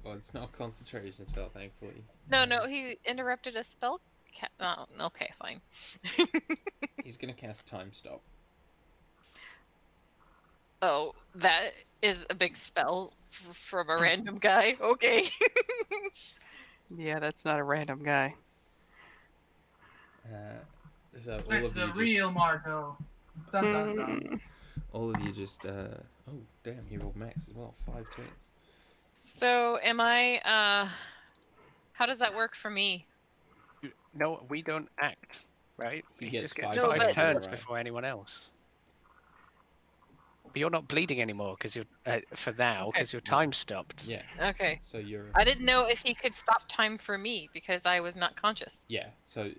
Well, it's not a concentration spell, thankfully. No, he interrupted a spell. Oh, okay, fine. He's gonna cast Time Stop. Oh, that is a big spell from a random guy. Okay. Yeah, that's not a random guy. So all It's of the you just, real Marco. Dun, dun, dun. Mm. all of you just. Oh damn, he rolled max as well. 5 10s. So, am I? How does that work for me? No, we don't act, right? He We gets just get 5 No, 5 but- turns right. before anyone else. But you're not bleeding anymore because you're for now Okay. because your time stopped. Yeah. Okay. So you're. I didn't know if he could stop time for me because I was not conscious. Yeah. So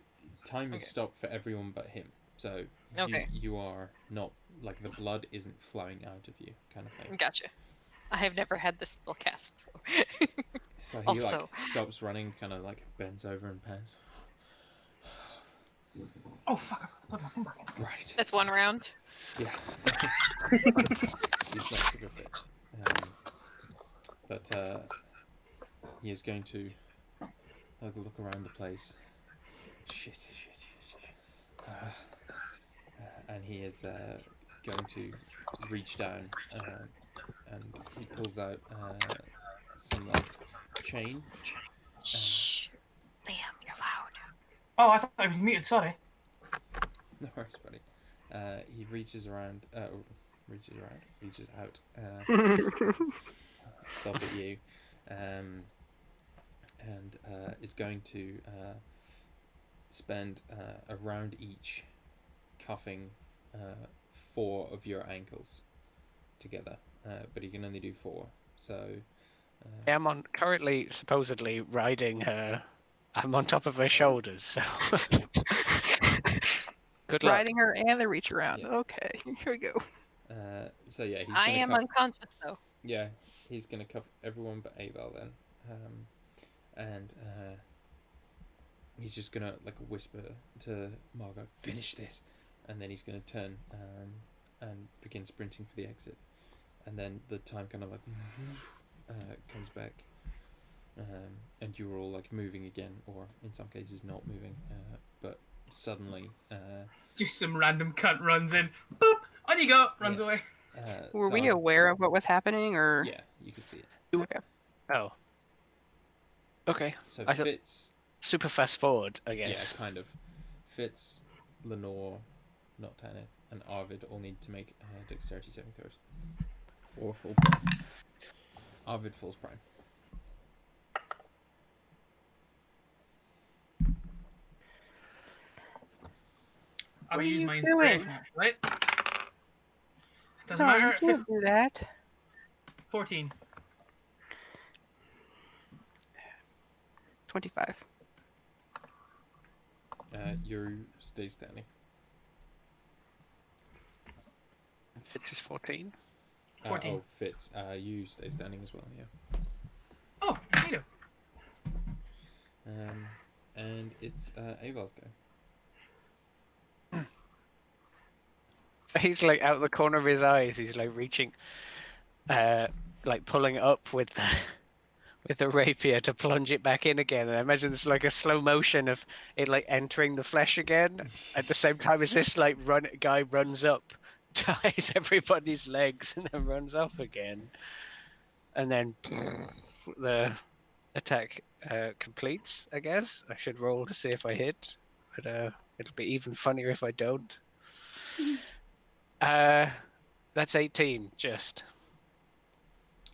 time is Okay. stopped for everyone but him. So Okay. you are not like the blood isn't flowing out of you, kind of thing. Gotcha. I have never had this spell cast before. So he Also- like stops running, kind of like bends over and pants. Oh fuck! I put my thing back in. Right. That's one round. Yeah. He's not super fit. But he is going to have a look around the place. Shit. And he is going to reach down and he pulls out some like chain. Shh. Liam, you're loud. Oh, I thought I was muted. Sorry. No worries, buddy. He reaches out, stop at you, and is going to spend a round each cuffing 4 of your ankles together, but he can only do 4. So I'm currently supposedly riding her. I'm on top of her shoulders, so good luck. Riding her and the reach around. Yeah. Okay, here we go. so yeah, he's I gonna am cuff. unconscious though. Yeah, he's gonna cuff everyone but Avel then, and he's just gonna like whisper to Margot, "Finish this," and then he's gonna turn and begin sprinting for the exit, and then the time kind of like comes back, and you're all like moving again, or in some cases not moving, but suddenly. Just some random cunt runs in. Boop! On you go. Runs Yeah. away. Were we so- aware of what was happening, or? Yeah, you could see it. Okay. Oh. Okay. So I thought- Fitz. Super fast forward, I Yeah, guess. kind of. Fitz, Lenore, not Tanith, and Arvid all need to make dexterity saving throws. Or full prime. Arvid falls prime. I'll What are use you my doing? inspiration, right? Doesn't No, matter. you can't do that. 14. 25. You stay standing. Fitz is 14. 14. Oh, Fitz. You stay standing as well, yeah. Oh, neato. And it's Aval's go. He's like out the corner of his eyes. He's like reaching, like pulling it up with the rapier to plunge it back in again. And I imagine it's like a slow motion of it like entering the flesh again at the same time as this like guy runs up, ties everybody's legs, and then runs off again. And then the attack completes. I guess I should roll to see if I hit, but it'll be even funnier if I don't. That's 18, just.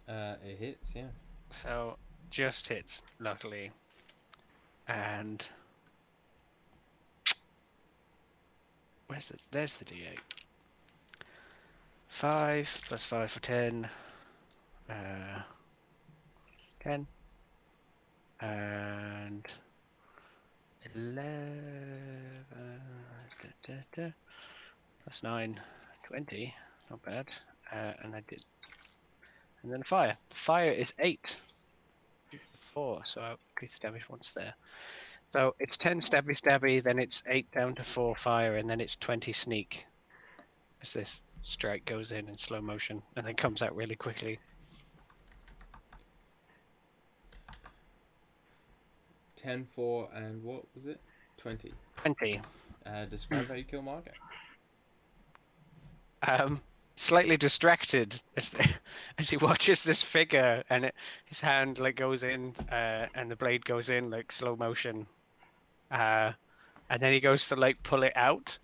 It hits, yeah. So, just hits, luckily. And... There's the D8. 5 plus 5 for 10. 10. And... 11... Plus 9. 20. Not bad. And I did. And then fire. Fire is 8. 4, so I'll increase the damage once there. So it's 10 stabby, then it's 8 down to 4 fire, and then it's 20 sneak. As this strike goes in slow motion, and then comes out really quickly. 10, 4, and what was it? 20. 20. Describe how you kill Margot. Slightly distracted as he watches this figure, and his hand like goes in, and the blade goes in like slow motion, and then he goes to like pull it out,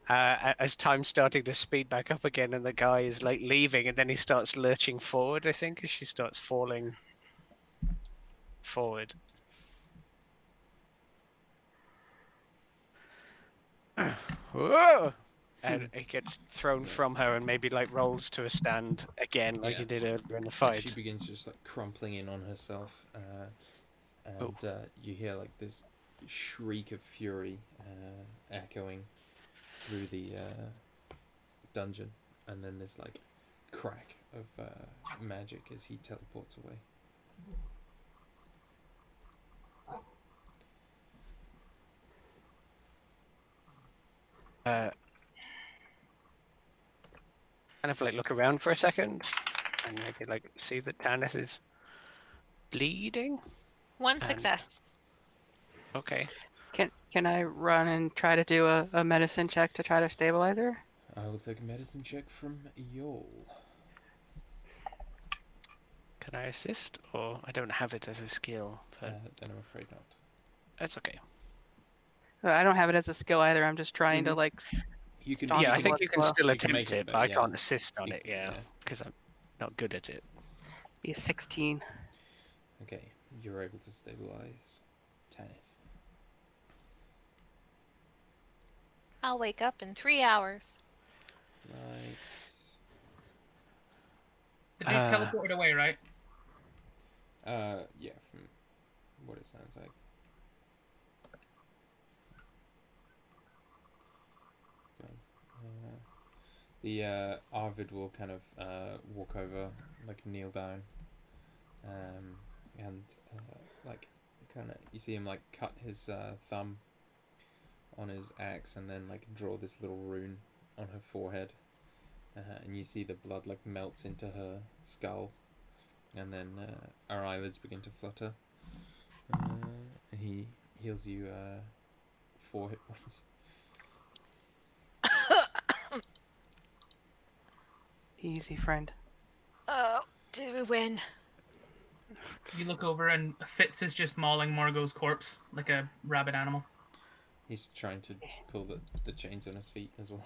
as time's starting to speed back up again, and the guy is like leaving, and then he starts lurching forward. I think as she starts falling forward. Whoa! And it gets thrown from her and maybe like rolls to a stand again like he did earlier in the She fight. begins just like crumpling in on herself, and you hear like this shriek of fury echoing through the dungeon, and then this like crack of magic as he teleports away. kind of like look around for a second and maybe like see that Tanith is bleeding. One And- success. Okay. Can I run and try to do a medicine check to try to stabilize her? I will take a medicine check from Yol. Can I assist, or I don't have it as a skill? But Then I'm afraid not. that's okay. I don't have it as a skill either. I'm just trying to Mhm. like. You can. Staunch Yeah, I the think blood you can flow. still You can make attempt it, it, but but I yeah. can't assist on You- it. Yeah, yeah. because I'm not good at it. Be a 16. Okay, you're able to stabilize Tanith. I'll wake up in 3 hours. Right. The dude teleported away, right? Yeah, from what it sounds like. The Arvid will kind of walk over, like kneel down, and like kind of you see him like cut his thumb on his axe and then like draw this little rune on her forehead, and you see the blood like melts into her skull, and then her eyelids begin to flutter, and he heals you 4 hit points. Easy, friend. Oh, did we win? You look over and Fitz is just mauling Margot's corpse like a rabid animal. He's trying to pull the chains on his feet as well.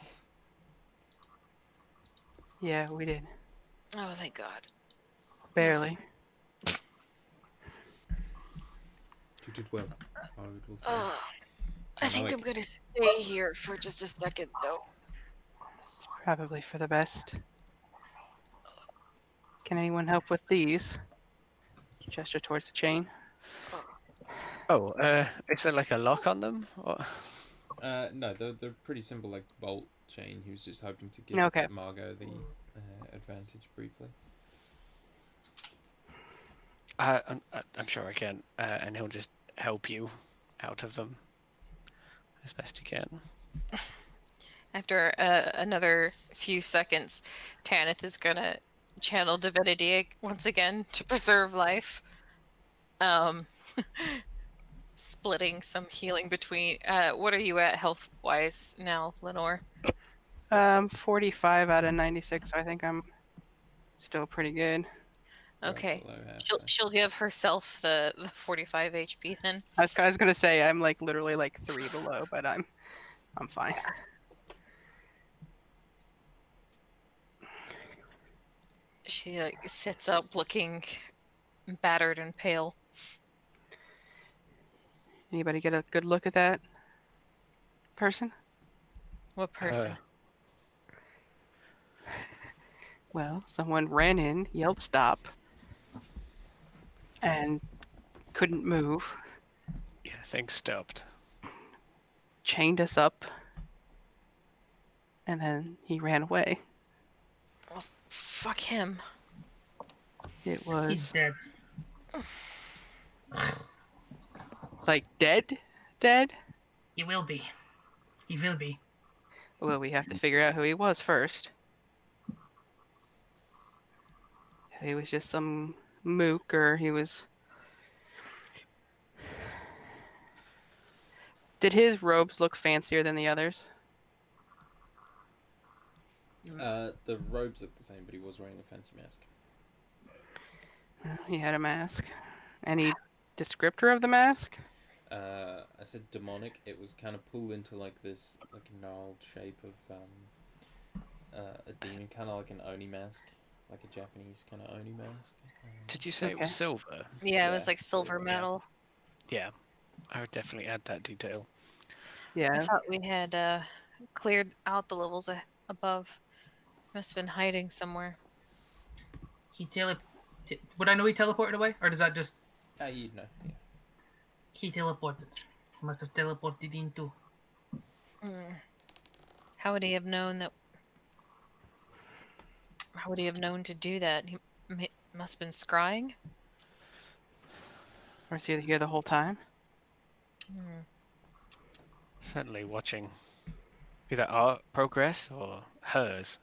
Yeah, we did. Oh, thank God. Barely. You did well, Arvid will say. Oh, I Kinda think like- I'm gonna stay here for just a second, though. It's probably for the best. Can anyone help with these? Gesture towards the chain. Oh, is there like a lock on them? Or... No, they're pretty simple, like bolt chain. He was just hoping to give Okay. Margot the advantage briefly. I'm sure I can, and he'll just help you out of them as best he can. After another few seconds, Tanith is gonna channel divinity once again to preserve life. Splitting some healing between. What are you at health wise now, Lenore? 45 out of 96. So I think I'm still pretty good. Right Okay. below half, She'll give herself the 45 HP then. I was gonna say I'm like literally like 3 below, but I'm fine. She sits up looking battered and pale. Anybody get a good look at that person? What person? Well, someone ran in, yelled stop, and couldn't move, Yeah, things stopped. chained us up, and then he ran away. Fuck him. It He's was dead. like dead? Dead? He will be. He will be. Well, we have to figure out who he was first. If he was just some mook, or he was. Did his robes look fancier than the others? The robes look the same, but he was wearing a fancy mask. He had a mask. Any descriptor of the mask? I said demonic. It was kind of pulled into like this like gnarled shape of a demon, kind of like an Oni mask, like a Japanese kind of Oni mask. Did you say it was Okay. silver? Yeah, it was Yeah, like silver silver, yeah. metal. Yeah, I would definitely add that detail. I Yeah. thought we had cleared out the levels above. Must have been hiding somewhere. He would I know he teleported away, or does that just You know, yeah. he teleported? He must have teleported into. How would he have known that? How would he have known to do that? He must have been scrying. Or is he here the whole time? Certainly watching. either our progress or hers.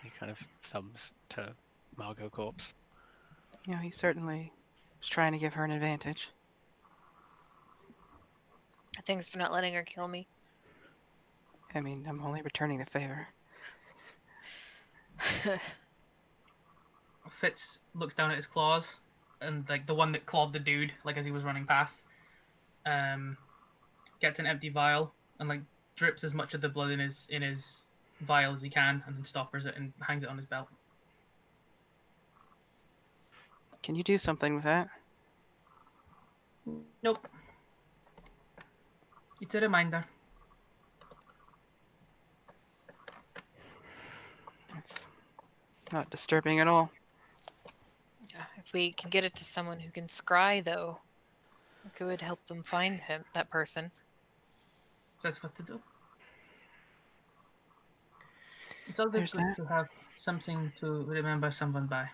He kind of thumbs to Margot Corpse. You know, he certainly was trying to give her an advantage. Thanks for not letting her kill me. I mean, I'm only returning the favor. Fitz looks down at his claws, and like the one that clawed the dude, like as he was running past, gets an empty vial and like drips as much of the blood in his vial as he can, and then stoppers it and hangs it on his belt. Can you do something with that? Nope. It's a reminder. It's not disturbing at all. Yeah, if we can get it to someone who can scry, though, it could help them find that person. So that's what to do. It's always There's good that. to have something to remember someone by.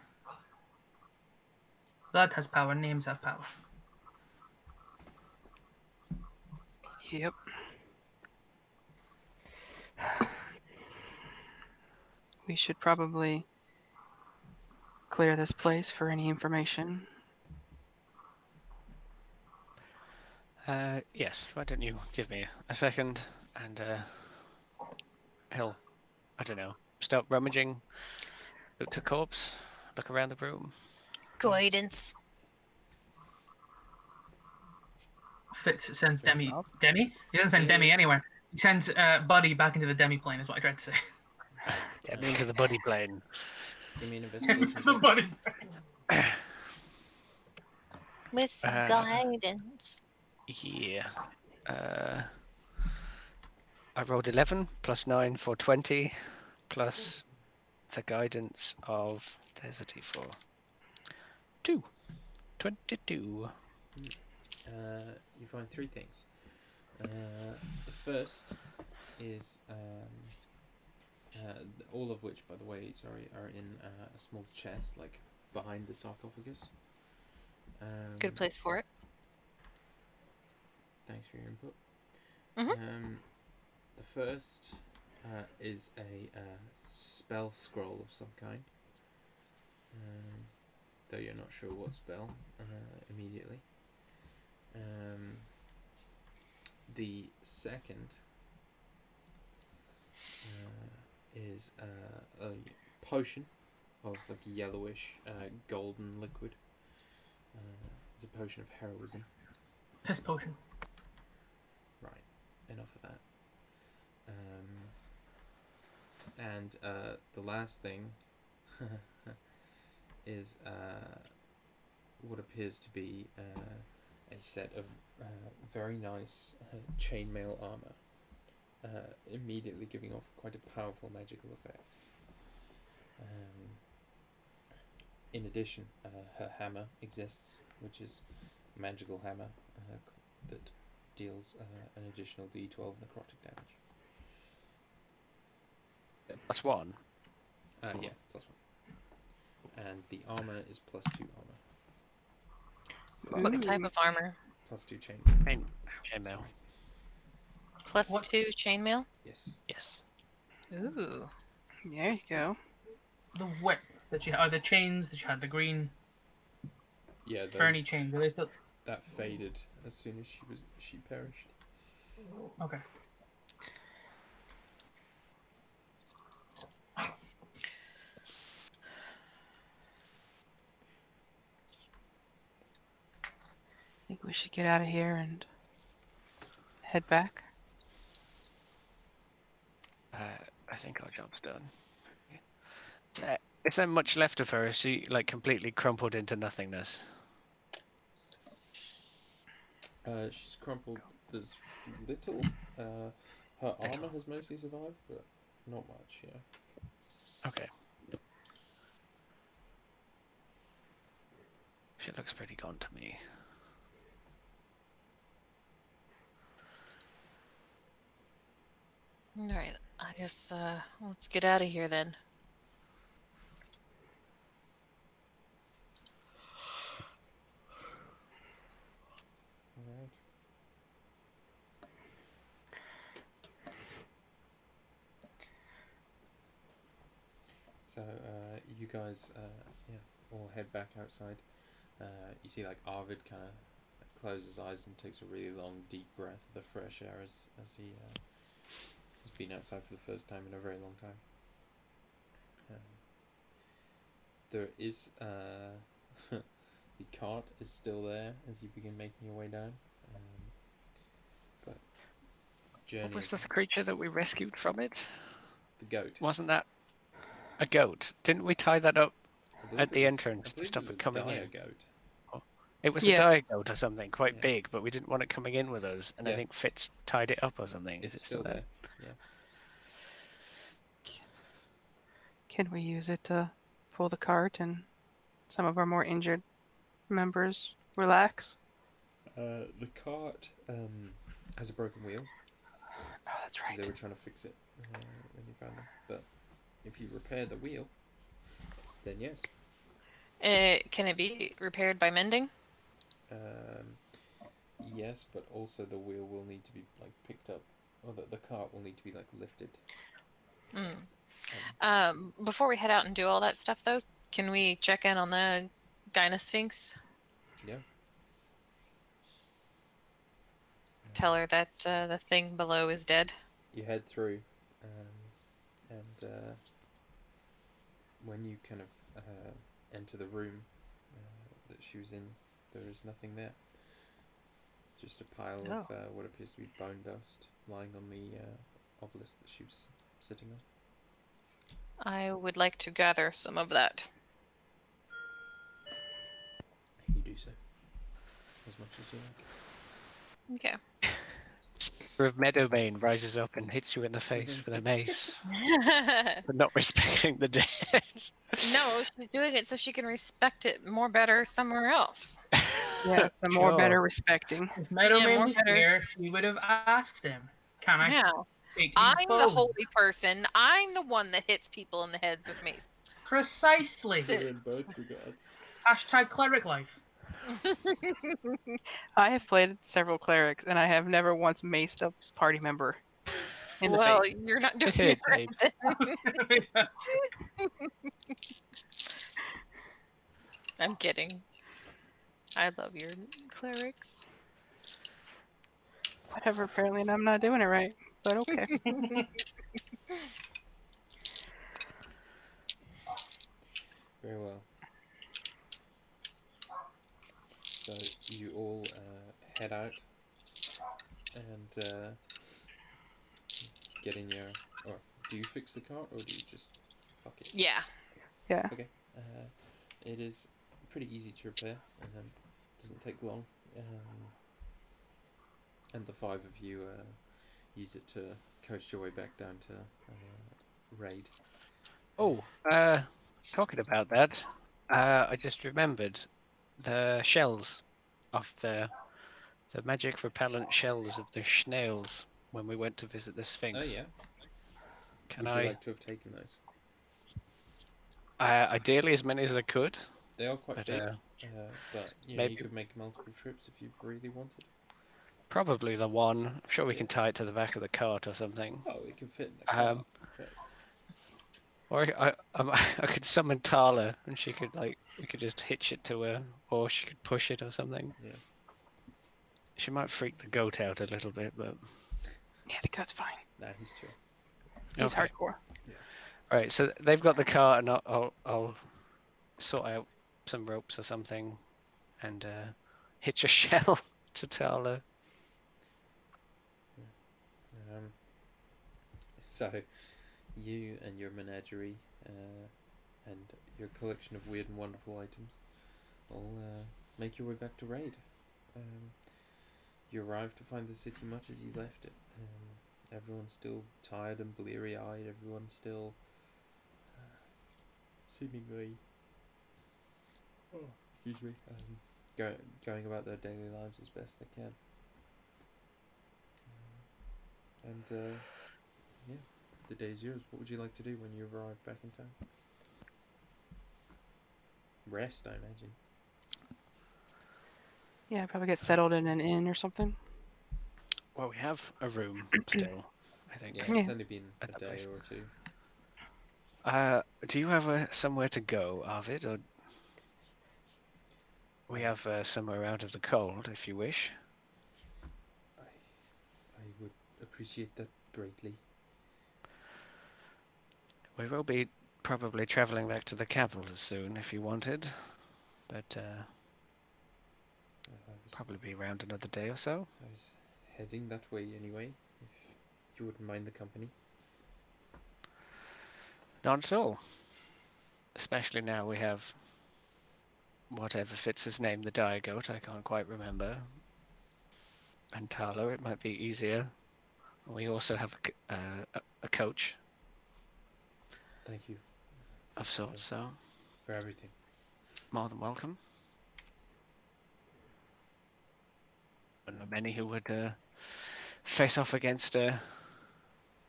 Blood has power, names have power. Yep. We should probably clear this place for any information. Yes, why don't you give me a second and he'll, I don't know, start rummaging, look to corpse, look around the room. Guidance. Fitz sends Demi. Rob? Demi? He doesn't send Demi anywhere. He sends Buddy back into the Demi plane, is what I tried to say. Get me into the buddy plane. Give me an investigation the check. Buddy plane. With some guidance. Yeah. I rolled 11 plus 9 for 20 plus the guidance of, there's a d4. 2. 22. You find three things. The first is all of which, by the way, are in a small chest, like behind the sarcophagus. Good place for it. Thanks for your input. Mhm. The first is a spell scroll of some kind, though you're not sure what spell immediately. The second is a potion of like yellowish golden liquid. It's a potion of heroism. Piss potion. Right, enough of that. And the last thing is what appears to be a set of very nice chainmail armor, immediately giving off quite a powerful magical effect. In addition, her hammer exists, which is a magical hammer that deals an additional d12 necrotic damage. Plus 1. Yeah, plus 1. And the armor is plus 2 armor. What type of armor? Plus 2 chain. Chainmail. Plus What? 2 chainmail? Yes. Yes. Ooh. There you go. The whip that you had, or the chains that you had, the green Yeah, ferny chains. Are they still? that faded as soon as she perished. Okay. I think we should get out of here and head back. I think our job's done. Is there much left of her? Is she like completely crumpled into nothingness? She's crumpled. There's little. Her armor has mostly survived, but not much. Yeah. Okay. She looks pretty gone to me. Alright, I guess let's get out of here then. Alright. So you guys, all head back outside. You see, like Arvid kind of closes his eyes and takes a really long, deep breath of the fresh air as he has been outside for the first time in a very long time. There is the cart is still there as you begin making your way down, but journey What was is the creature that we rescued from it? the goat. Wasn't that a goat? Didn't we tie that up I believe at it the was- entrance I to believe stop it it was a coming dire in? goat. It was Yeah. a dire goat or something, quite Yeah. big, but we didn't want it coming in with us, and I Yeah. think Fitz tied it up or something. Is It's it still there? Yeah. Can we use it to pull the cart and some of our more injured members relax? The cart has a broken wheel Oh, that's because they right. were trying to fix it when you found them. But if you repair the wheel, then yes. Can it be repaired by mending? Yes, but also the wheel will need to be like picked up, or the cart will need to be like lifted. Before we head out and do all that stuff, though, can we check in on the Gynosphinx? Yeah. Tell her that the thing below is dead. You head through, and when you kind of enter the room that she was in, there is nothing there. Just a pile of what appears to be bone dust lying on the obelisk that she was sitting on. I would like to gather some of that. You do so. As much as you like. Okay. Spear of Meadowbane rises up and hits you in the face with a mace for not respecting the dead. No, she's doing it so she can respect it more better somewhere else. Yeah, some more Sure. better respecting. If Meadowman more was better. here, she would have asked him, "Can I Yeah. take these I'm the bones?" holy person. I'm the one that hits people in the heads with mace. Precisely. You're in both regards. Hashtag cleric life. I have played several clerics, and I have never once maced a party member in the Well, face. you're not doing Hey, it right. Dave. I'm kidding. I love your clerics. Whatever, apparently I'm not doing it right, but okay. Very well. So you all head out and get in your. Or do you fix the cart or do you just fuck it? Yeah. Yeah. Okay. It is pretty easy to repair. Doesn't take long. And the five of you use it to coast your way back down to Raid. Oh, talking about that, I just remembered the shells of the magic repellent shells of the snails when we went to visit the Sphinx. Oh yeah. Can Would I? you like to have taken those? Ideally, as many as I could. They are quite But, big, but you know, maybe- you could make multiple trips if you really wanted. Probably the one. I'm sure we can tie it to the back of the cart or something. Oh, it can fit in the car. Okay. Or I could summon Tala and she could we could just hitch it to her, or she could push it or something. Yeah. She might freak the goat out a little bit, but Yeah, the gut's fine. Nah, he's chill. He's Okay. hardcore. Right, so they've got the cart, and I'll sort out some ropes or something, and hitch a shell to Tala. So, you and your menagerie and your collection of weird and wonderful items will make your way back to Raid. You arrive to find the city much as you left it. Everyone's still tired and bleary-eyed. Everyone's still seemingly, excuse me, going about their daily lives as best they can. And yeah, the day's yours. What would you like to do when you arrive back in town? Rest, I imagine. Yeah, probably get settled in an inn or something. Well, we have a room still, I think. Yeah, Yeah. it's only been a At that day place. or two. Do you have somewhere to go, Arvid, or we have somewhere out of the cold, if you wish? I would appreciate that greatly. We will be probably traveling back to the capital soon, if you wanted, but I was, probably be around another day or so. I was heading that way anyway, if you wouldn't mind the company. Not at all. Especially now we have whatever fits his name, the dire goat. I can't quite remember. And Talo, it might be easier. We also have a coach Thank you of sorts, so for everything. more than welcome. I know many who would face off against a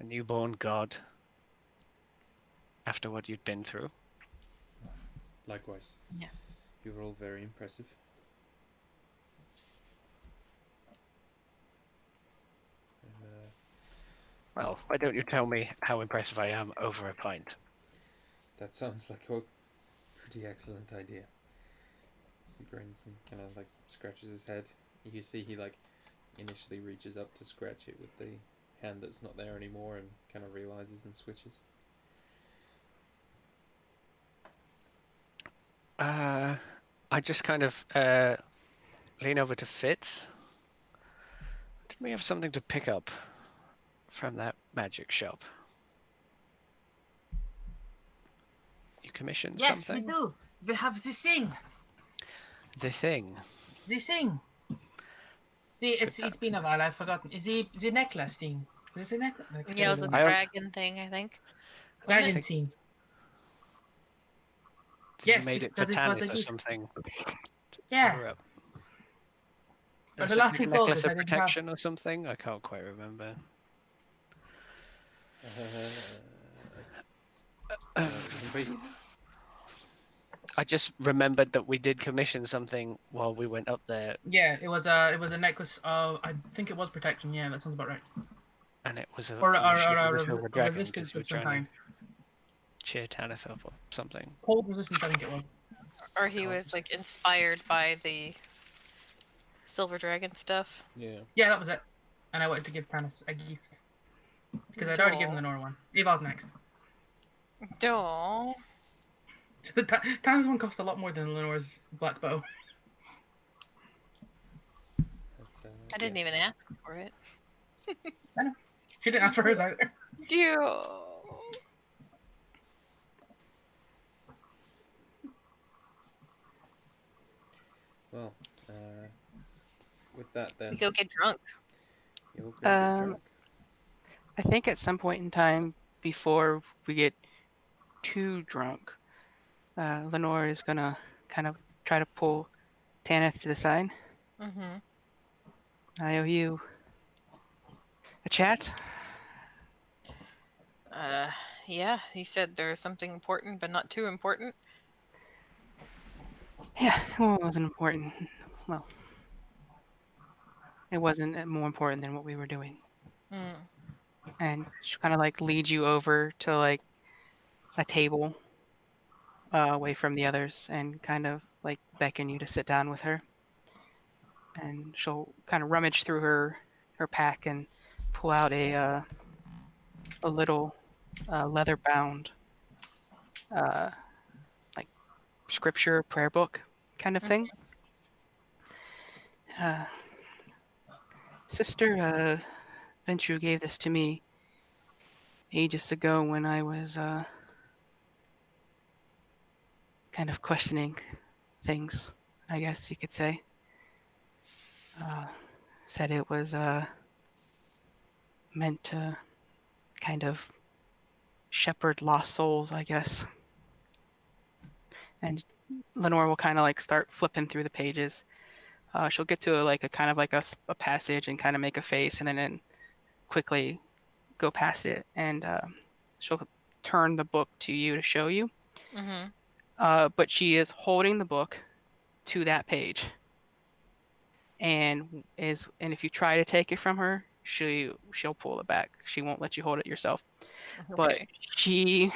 newborn god after what you'd been through. Likewise. Yeah. You were all very impressive. And, Well, why don't you tell me how impressive I am over a pint? that sounds like a pretty excellent idea. He grins and kind of like scratches his head. You see he like initially reaches up to scratch it with the hand that's not there anymore and kind of realizes and switches. I just kind of lean over to Fitz. Didn't we have something to pick up from that magic shop? You commissioned Yes, something? we do. We have the thing. The thing. The thing. It's been a while. I've forgotten. Is the necklace thing? Is it the necklace? Yeah, it was a I don't- dragon thing, I think. dragon think- thing. You Yes, made it for because it was Tanith a or gift. something. Yeah. Cover up. But Was the it last like two a necklace folders, of I didn't protection or something? I can't quite remember. Remember I just remembered that we did commission something while we went up there, Yeah, it was a necklace of, I think it was protection. Yeah, that sounds about right. and it was a Or in the shape of a a silver dragon resistance because you were of some trying kind. to cheer Tanith up or something. Cold resistance, I think it was. Or he was like inspired by the silver dragon stuff. Yeah. Yeah, that was it. And I wanted to give Tannis a gift because I'd already given the Nora one. Eval's next. Don't. The Tannis one cost a lot more than Lenore's black bow. That's, I didn't even ask for it. She didn't ask for hers either. Do you? Well, with that then, We go get drunk. you'll go get drunk. I think at some point in time before we get too drunk, Lenore is gonna kind of try to pull Tanith to the side. Mm-hmm. I owe you a chat. Yeah, he said there was something important, but not too important. Yeah, well, it wasn't important. Well, it wasn't more important than what we were doing. Mm. And she kind of like leads you over to like a table away from the others and kind of like beckon you to sit down with her. And she'll kind of rummage through her pack and pull out a little leather bound like scripture prayer book kind of thing. Sister Ventru gave this to me ages ago when I was kind of questioning things, I guess you could say. Said it was meant to kind of shepherd lost souls, I guess. And Lenore will kind of like start flipping through the pages. She'll get to a kind of like a passage and kind of make a face, and then quickly go past it, and she'll turn the book to you to show you. Mm-hmm. But she is holding the book to that page, and if you try to take it from her, she'll pull it back. She won't let you hold it yourself. But Okay. she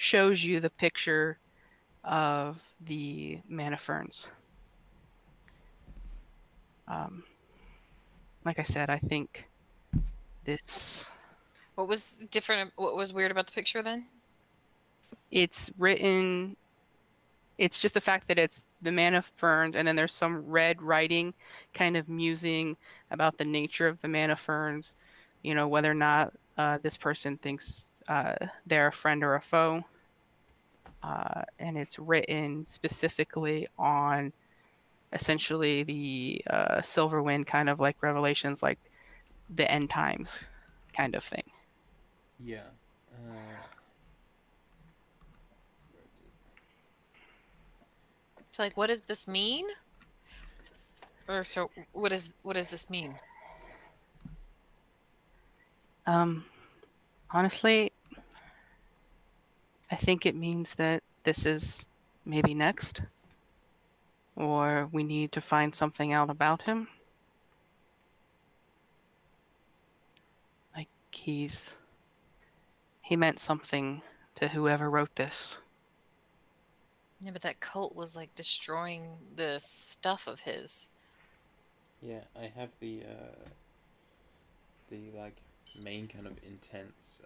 shows you the picture of the mana ferns. Like I said, I think this What was different? What was weird about the picture then? it's written. It's just the fact that it's the mana ferns, and then there's some red writing, kind of musing about the nature of the mana ferns. You know, whether or not this person thinks they're a friend or a foe. And it's written specifically on essentially the Silverwind, kind of like Revelations, like the end times kind of thing. Yeah. It's like, what does this mean? Or so, what does this mean? Honestly, I think it means that this is maybe next, or we need to find something out about him. Like he meant something to whoever wrote this. Yeah, but that cult was like destroying the stuff of his. Yeah, I have the like main kind of intense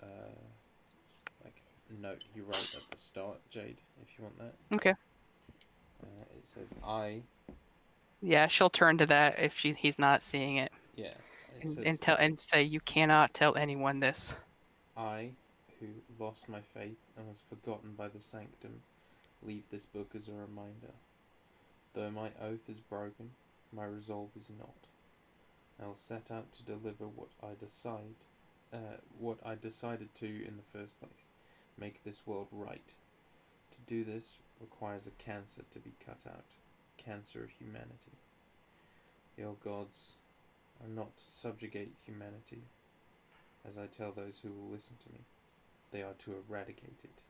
like note he wrote at the start, Jade, if you want that. Okay. It says I. Yeah, she'll turn to that if he's not seeing it, Yeah. It says and say you cannot tell anyone this. I, who lost my faith and was forgotten by the sanctum, leave this book as a reminder. Though my oath is broken, my resolve is not. I will set out to deliver what I decided to in the first place, make this world right. To do this requires a cancer to be cut out, cancer of humanity. The old gods are not to subjugate humanity, as I tell those who will listen to me. They are to eradicate it.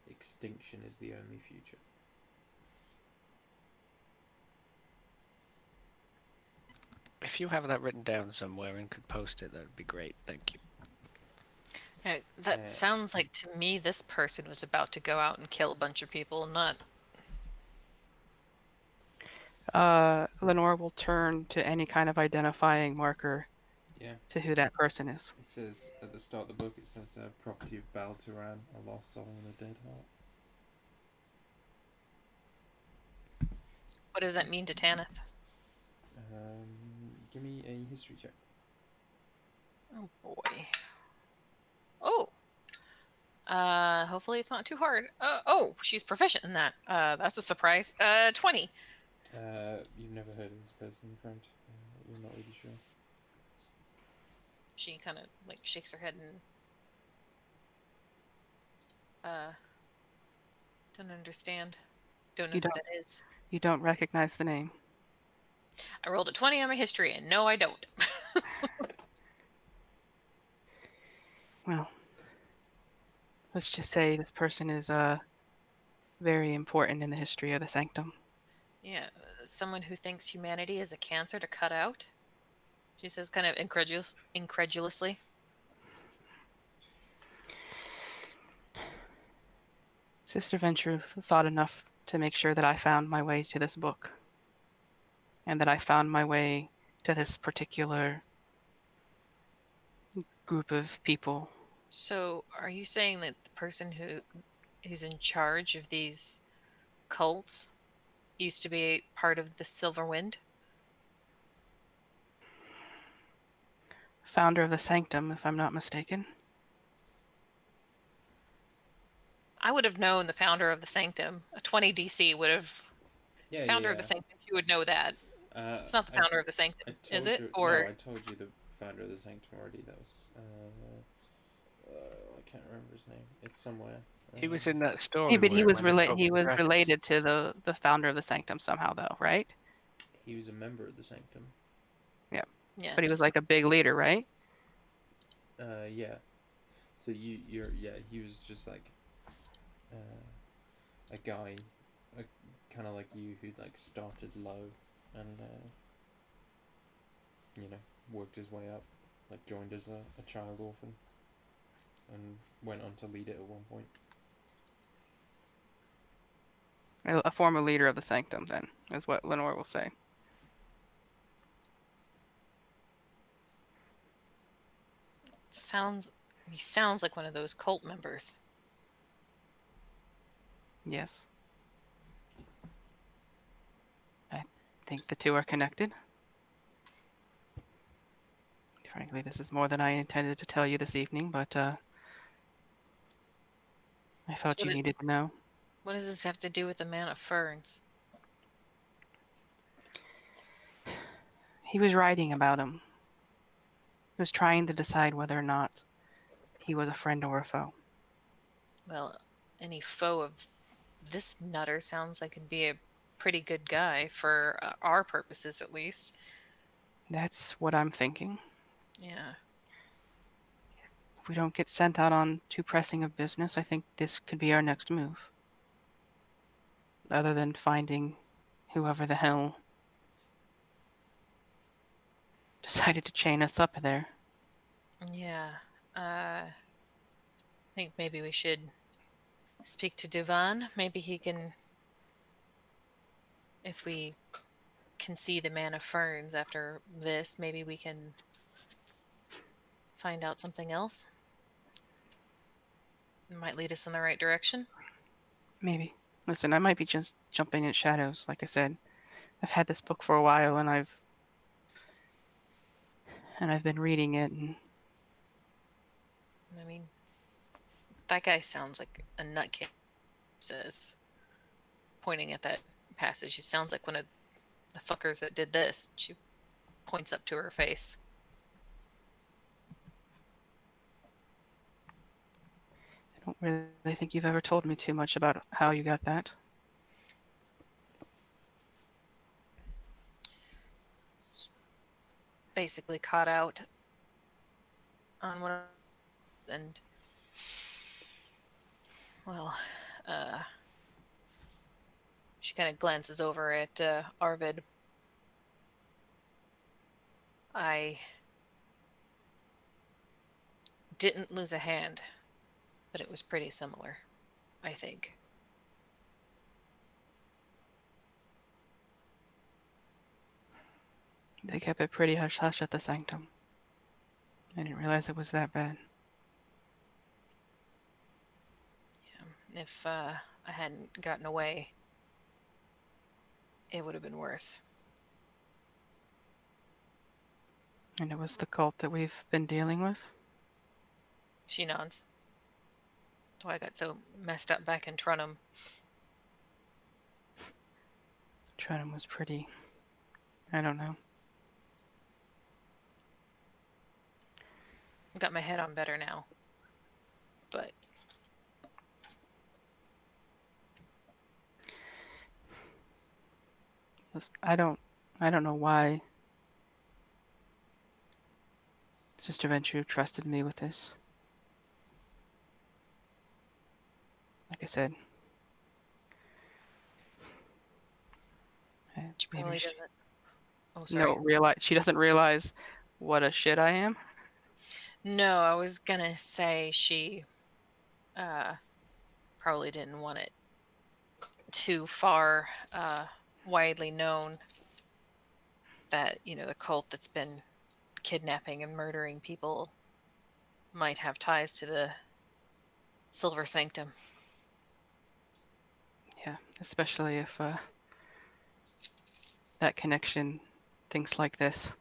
Extinction is the only future. If you have that written down somewhere and could post it, that would be great. Thank you. That sounds like to me this person was about to go out and kill a bunch of people, not. Lenore will turn to any kind of identifying marker Yeah. to who that person is. It says at the start of the book, it says property of Baltaran, a lost soul and a dead heart. What does that mean to Tanith? Give me a history check. Oh boy. Oh. Hopefully it's not too hard. Oh, she's proficient in that. That's a surprise. 20. You've never heard of this person in front. You're not really sure. She kind of like shakes her head and don't understand. Don't know You who don't. that is. You don't recognize the name. I rolled a 20 on my history, and no, I don't. Well, let's just say this person is very important in the history of the Sanctum. Yeah, someone who thinks humanity is a cancer to cut out. She says, kind of incredulously. Sister Venture thought enough to make sure that I found my way to this book, and that I found my way to this particular group of people. So, are you saying that the person who's in charge of these cults used to be part of the Silverwind? Founder of the Sanctum, if I'm not mistaken. I would have known the founder of the Sanctum. A 20 DC would have. Yeah, Founder of the Sanctum, you would know that. It's not the founder of the Sanctum, is it? Or no, I told you the founder of the Sanctum already. That was I can't remember his name. It's somewhere. He was in that story. He, but he where was when he was dragons- related to the founder of the Sanctum somehow, though, right? He was a member of the Sanctum. yeah, But he was like a big leader, right? Yeah. So you're he was just like a guy, kind of like you, who like started low and worked his way up, like joined as a child orphan, and went on to lead it at one point. A former leader of the Sanctum, then, is what Lenore will say. He sounds like one of those cult members. Yes. I think the two are connected. Frankly, this is more than I intended to tell you this evening, but I felt you needed to know. What does this have to do with the Man of Ferns? He was writing about him. He was trying to decide whether or not he was a friend or a foe. Well, any foe of this nutter sounds like he'd be a pretty good guy for our purposes, at least. That's what I'm thinking. Yeah. If we don't get sent out on too pressing of business, I think this could be our next move. Other than finding whoever the hell decided to chain us up there. Yeah. I think maybe we should speak to Duvan. Maybe he can. If we can see the Man of Ferns after this, maybe we can find out something else. It might lead us in the right direction. Maybe. Listen, I might be just jumping at shadows, like I said. I've had this book for a while and I've been reading it, and I mean, that guy sounds like a nutcase, says, pointing at that passage. He sounds like one of the fuckers that did this. She points up to her face. I don't really think you've ever told me too much about how you got that. Basically caught out on one of, and well, she kind of glances over at Arvid. I didn't lose a hand, but it was pretty similar, I think. They kept it pretty hush-hush at the Sanctum. I didn't realize it was that bad. Yeah, if I hadn't gotten away, it would have been worse. And it was the cult that we've been dealing with? She nods. That's why I got so messed up back in Trunham. Trenham was pretty... I don't know. I've got my head on better now. But I don't know why Sister Ventrue trusted me with this. Like I said, she maybe probably she doesn't. Oh, sorry. she doesn't realize what a shit I am. No, I was gonna say she probably didn't want it too far widely known that, the cult that's been kidnapping and murdering people might have ties to the Silver Sanctum. Yeah, especially if that connection thinks like this.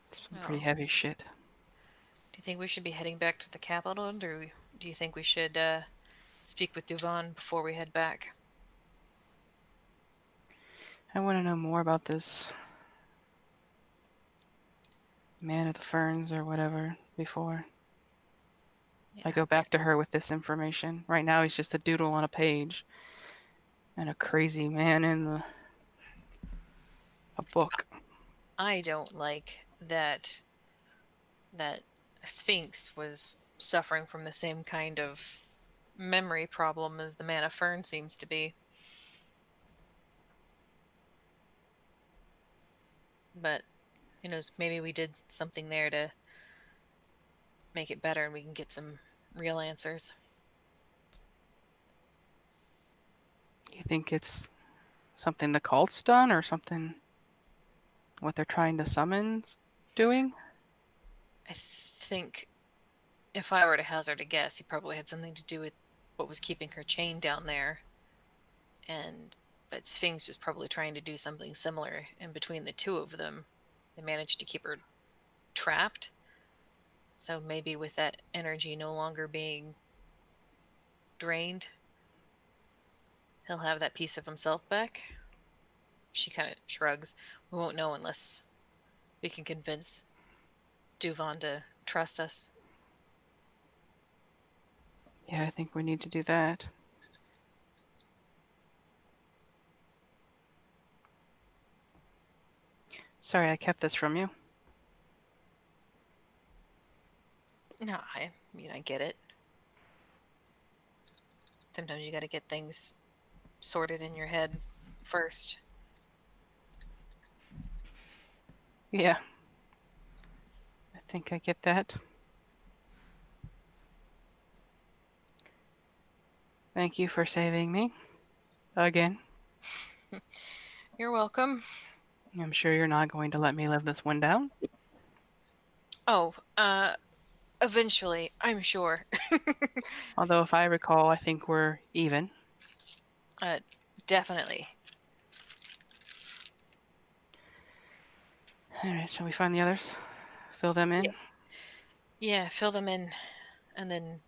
It's some pretty Oh. heavy shit. Do you think we should be heading back to the capital, or do you think we should speak with Duvan before we head back? I want to know more about this Man of the Ferns or whatever before I Yeah. go back to her with this information. Right now he's just a doodle on a page and a crazy man in a book. I don't like that Sphinx was suffering from the same kind of memory problem as the Man of Fern seems to be. But who knows, maybe we did something there to make it better and we can get some real answers. You think it's something the cult's done or something what they're trying to summon's doing? I think if I were to hazard a guess, he probably had something to do with what was keeping her chained down there. And that Sphinx was probably trying to do something similar, and between the two of them, they managed to keep her trapped. So maybe with that energy no longer being drained, he'll have that piece of himself back. She kind of shrugs. We won't know unless we can convince Duvan to trust us. Yeah, I think we need to do that. Sorry, I kept this from you. No, I mean, I get it. Sometimes you gotta get things sorted in your head first. Yeah. I think I get that. Thank you for saving me. Again. You're welcome. I'm sure you're not going to let me live this one down. Oh, eventually, I'm sure. Although, if I recall, I think we're even. Definitely. Alright, shall we find the others? Fill them in? Yeah, fill them in, and then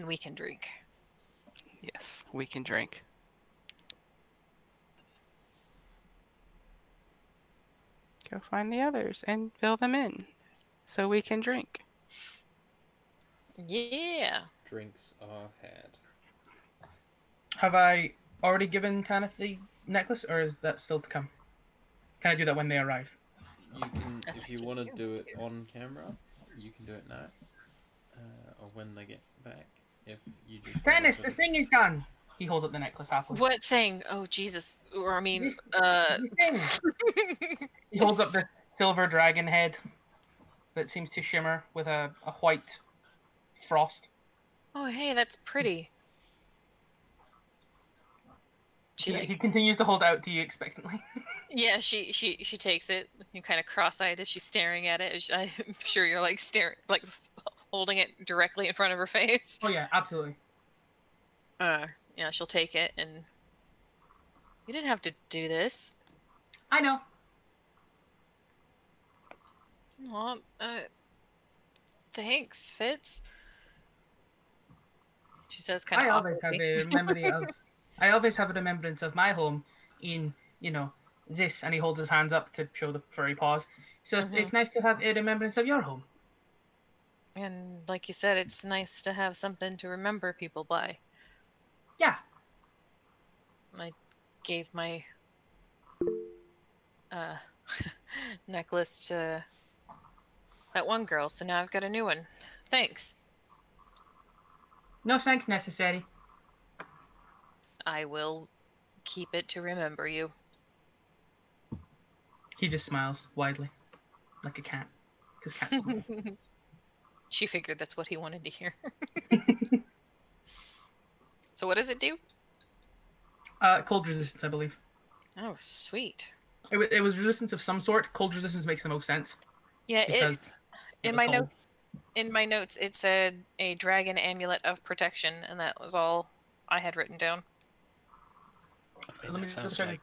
we can drink. Yes, we can drink. Go find the others and fill them in so we can drink. Yeah. Drinks are had. Have I already given Tanith the necklace, or is that still to come? Can I do that when they arrive? You can, That's if you actually want to you. do it on camera, you can do it now, or when they get back. If you just wanna Tanith, sort the of- thing is done. He holds up the necklace happily. What thing? Oh, Jesus. Or, I mean, The thing. He holds up the silver dragon head that seems to shimmer with a white frost. Oh, hey, that's pretty. She, He continues to hold out to you expectantly. yeah, she takes it. You kind of cross-eyed as she's staring at it. I'm sure you're like staring, like holding it directly in front of her face. Oh yeah, absolutely. Yeah, she'll take it, and you didn't have to do this. I know. Aw, thanks, Fitz. She says, kind of I always have awkwardly. a memory of. I always have a remembrance of my home in, this, and he holds his hands up to show the furry paws. So it's nice to have a remembrance of your home. And like you said, it's nice to have something to remember people by. Yeah. I gave my necklace to that one girl, so now I've got a new one. Thanks. No thanks necessary. I will keep it to remember you. He just smiles widely, like a cat, because cats smile. She figured that's what he wanted to hear. So what does it do? Cold resistance, I believe. Oh, sweet. It was resistance of some sort. Cold resistance makes the most sense. Yeah, Because in was my cold. notes. In my notes, it said a dragon amulet of protection, and that was all I had written down. I mean, Let me that sounds check. like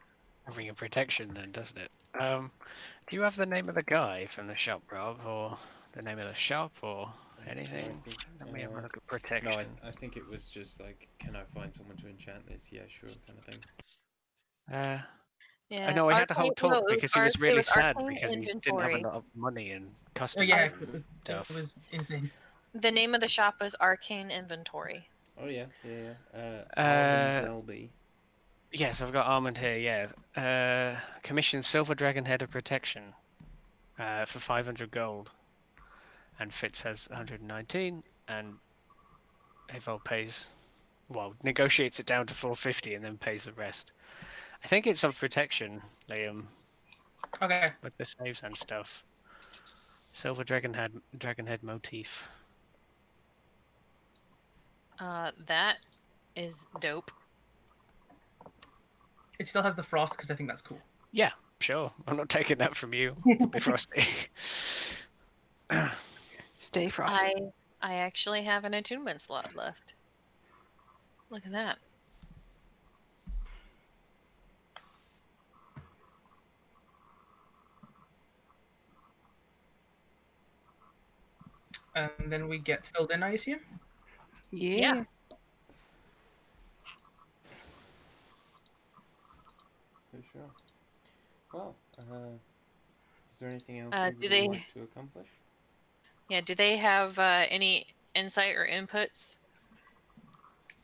a ring of protection then, doesn't it? Do you have the name of the guy from the shop, Rob, or the name of the shop, or anything? Let me have a look at protection. No, I think it was just like, can I find someone to enchant this? Yeah, sure, kind of thing. Yeah, I know we had the whole arcane- no, talk it because he was it really sad arcane because he didn't have a inventory. lot of money and Oh customs yeah, and it stuff. was insane. The name of the shop was Arcane Inventory. Oh yeah. Armand Zelby. Yes, I've got Armand here, yeah. Commissioned Silver Dragon Head of Protection for 500 gold. And Fitz has 119, and Evol pays, well, negotiates it down to 450 and then pays the rest. I think it's of protection, Liam, Okay. with the saves and stuff. Silver Dragon Head motif. That is dope. It still has the frost because I think that's cool. Yeah, sure. I'm not taking that from you, Bifrosti. Stay frosty. I actually have an attunement slot left. Look at that. And then we get filled in, I assume. Yeah. For sure. Well, is there anything else Do you they- would like to accomplish? Yeah, do they have any insight or inputs?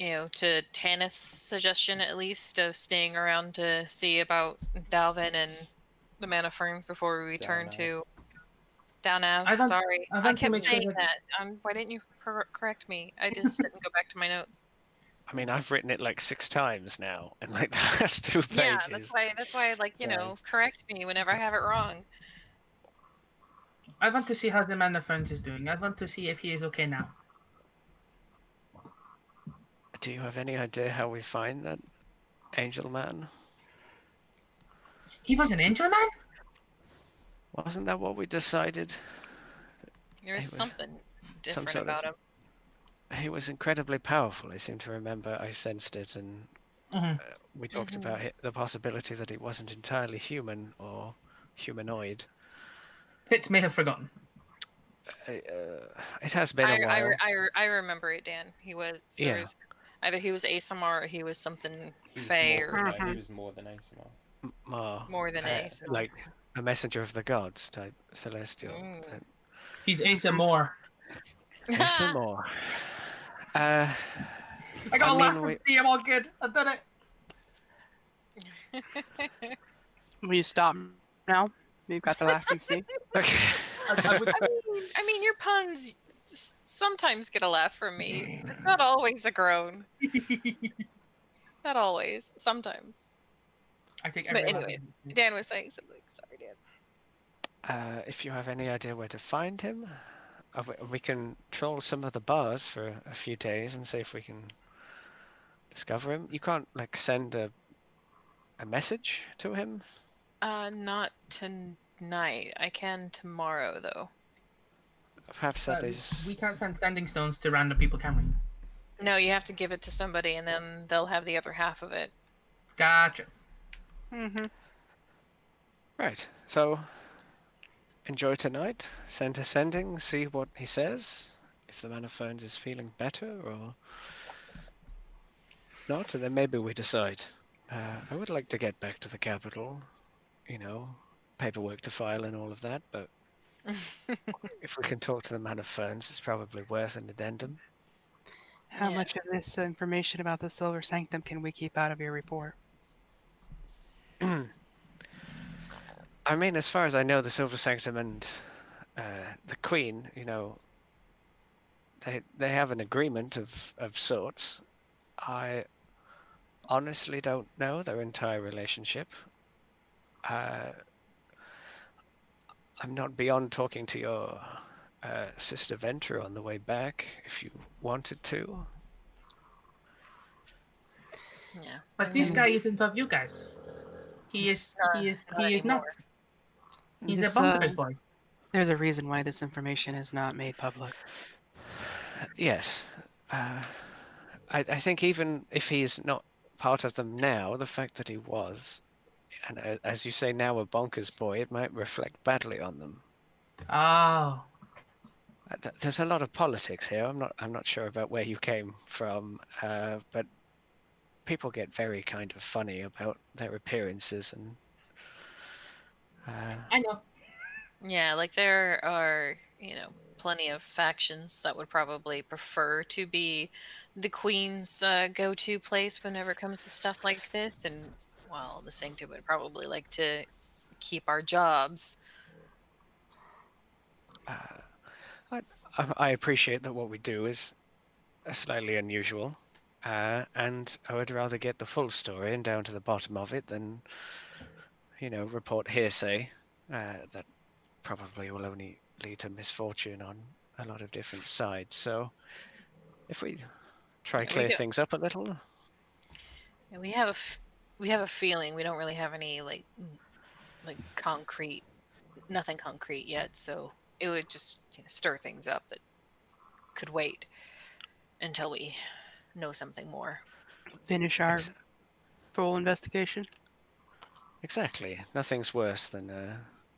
To Tanith's suggestion at least of staying around to see about Dalvin and the Mana Ferns before we return Dalnav. to Downav. I want- Sorry, I I want to kept make sure saying that- that. Why didn't you correct me? I just didn't go back to my notes. I mean, I've written it like 6 times now, and like the last 2 pages. Yeah, that's why like Sorry. correct me whenever I have it wrong. I want to see how the Mana Ferns is doing. I want to see if he is okay now. Do you have any idea how we find that angel man? He was an angel man? Wasn't that what we decided? There was was something different sort of- about him. He was incredibly powerful. I seem to remember I sensed it, and Mhm. we talked about the possibility that he wasn't entirely human or humanoid. Fitz may have forgotten. It has been a while. I remember it, Dan. He was Yeah. either he was Asamar or he was something He was Fey more, or yeah, something he was more than Asamar. more than Asamar. like a messenger of the gods type celestial. Mm. He's Asa Moore. Asamor. I got I a laugh mean, from we- C. I'm all good. I did it. Will you stop now? You've got the laugh and see. Okay. I would- I mean, your puns sometimes get a laugh from me. It's not always a groan. Not always. Sometimes. I take But every laugh. anyways, Dan was saying something. Sorry, Dan. If you have any idea where to find him, we can troll some of the bars for a few days and see if we can discover him. You can't like send a message to him. Not tonight. I can tomorrow, though. Perhaps that is. We can't send sending stones to random people, can we? No, you have to give it to somebody, and then they'll have the other half of it. Gotcha. Mm-hmm. Right. So enjoy tonight. Send a sending. See what he says. If the Man of Phones is feeling better or not, and then maybe we decide. I would like to get back to the capital. Paperwork to file and all of that, but if we can talk to the Man of Ferns, it's probably worth an addendum. How Yeah. much of this information about the Silver Sanctum can we keep out of your report? I mean, as far as I know, the Silver Sanctum and the Queen, they have an agreement of sorts. I honestly don't know their entire relationship. I'm not beyond talking to your sister Ventra on the way back, if you wanted to. Yeah. But this guy isn't of you guys. He is. He is. Not He is not. anymore. He's This, a bunkers boy. There's a reason why this information is not made public. Yes. I think even if he's not part of them now, the fact that he was, and as you say now, a bonkers boy, it might reflect badly on them. Oh. There's a lot of politics here. I'm not sure about where you came from, but people get very kind of funny about their appearances and. I know. Yeah, like there are, plenty of factions that would probably prefer to be the Queen's go-to place whenever it comes to stuff like this, and well, the Sanctum would probably like to keep our jobs. I appreciate that what we do is slightly unusual, and I would rather get the full story and down to the bottom of it than, report hearsay that probably will only lead to misfortune on a lot of different sides. So, if we try Yeah, we clear do. things up a little, And we have We have a feeling. We don't really have any like concrete, nothing concrete yet. So it would just stir things up that could wait until we know something more. Finish our Ex- full investigation. exactly. Nothing's worse than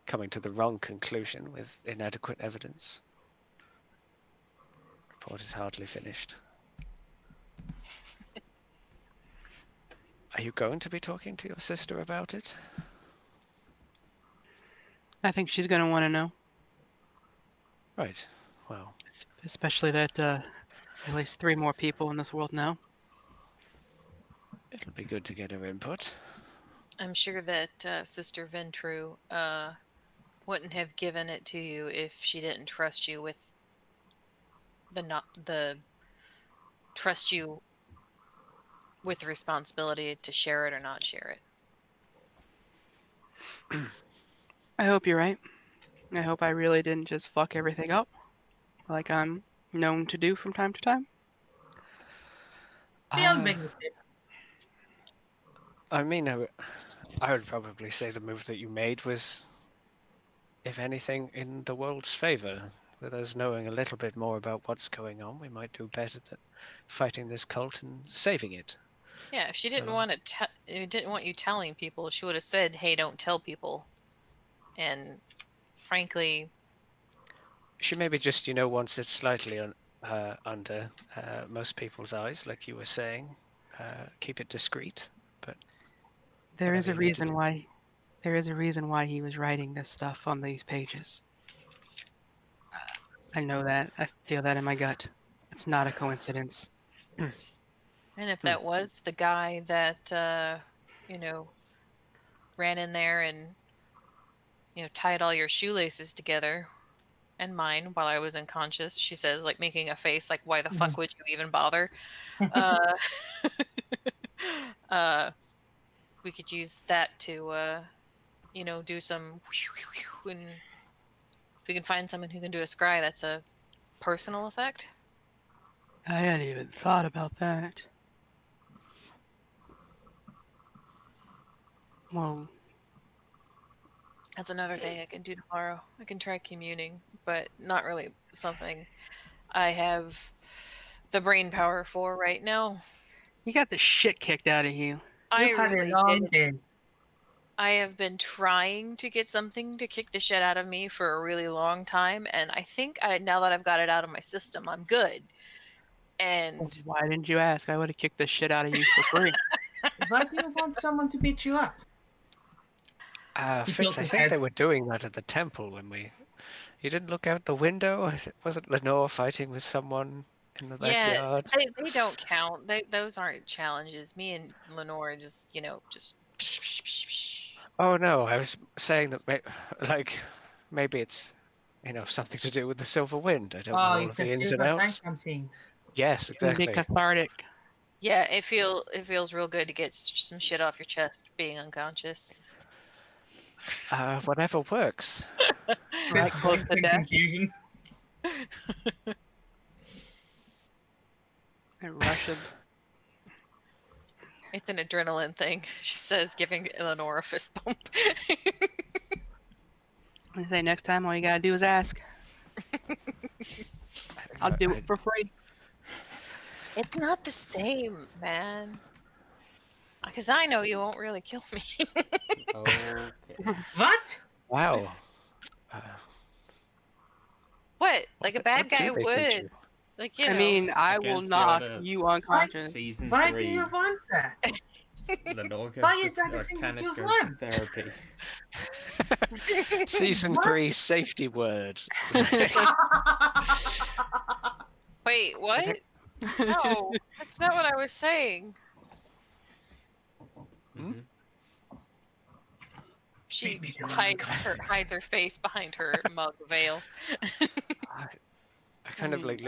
coming to the wrong conclusion with inadequate evidence. Report is hardly finished. Are you going to be talking to your sister about it? I think she's gonna want to know, Right. Well, especially that at least 3 more people in this world know. it'll be good to get her input. I'm sure that Sister Ventru wouldn't have given it to you if she didn't trust you with the trust you with the responsibility to share it or not share it. I hope you're right. I hope I really didn't just fuck everything up, like I'm known to do from time to time. Beyond big mistakes. I mean, I would probably say the move that you made was, if anything, in the world's favor. With us knowing a little bit more about what's going on, we might do better at fighting this cult and saving it. Yeah, if she didn't So- want didn't want you telling people, she would have said, "Hey, don't tell people." And frankly, She maybe just, wants it slightly under most people's eyes, like you were saying. Keep it discreet. There is a Whatever you need to reason do. why. There is a reason why he was writing this stuff on these pages. I know that. I feel that in my gut. It's not a coincidence. and if that was the guy that ran in there and tied all your shoelaces together and mine while I was unconscious, she says, like making a face like, why the fuck would you even bother? uh, we could use that to do some and if we can find someone who can do a scry, that's a personal effect. I hadn't even thought about that. Well, That's another thing I can do tomorrow. I can try communing, but not really something I have the brain power for right now. you got the shit kicked out of you. I You've had a really long did. day. I have been trying to get something to kick the shit out of me for a really long time, and I think now that I've got it out of my system, I'm good. And Why didn't you ask? I would have kicked the shit out of you for free. Why do you want someone to beat you up? He Fitz, tilts I his think head. they were doing that at the temple when You didn't look out the window? Wasn't Lenore fighting with someone in the yeah, backyard? they don't count. Those aren't challenges. Me and Lenore just. Oh no, I was saying that maybe it's something to do with the Silver Wind. I don't know Oh, all it's of a the ins and silver tank outs. I'm seeing. Yes, Be exactly. cathartic. Yeah, it feels real good to get some shit off your chest being unconscious. Whatever works. Right close to death. Confusion. And Russia. It's an adrenaline thing, she says, giving Eleanor a fist bump. I say next time all you gotta do is ask. I'll do it for free. It's not the same, man. Because I know you won't really kill me. Okay. What? Wow. What? Like a bad what guy do they teach would. you? Like, you I know. mean, I will Against the knock order. you unconscious. Season Why do 3, you want that? Lenore goes Why to, is that a or thing that Tanith you goes want? to therapy. Season What? 3 safety word. Wait, what? No, that's not what I was saying. Mhm. She Make me feel hides unconscious. hides her face behind her mug veil. I kind of like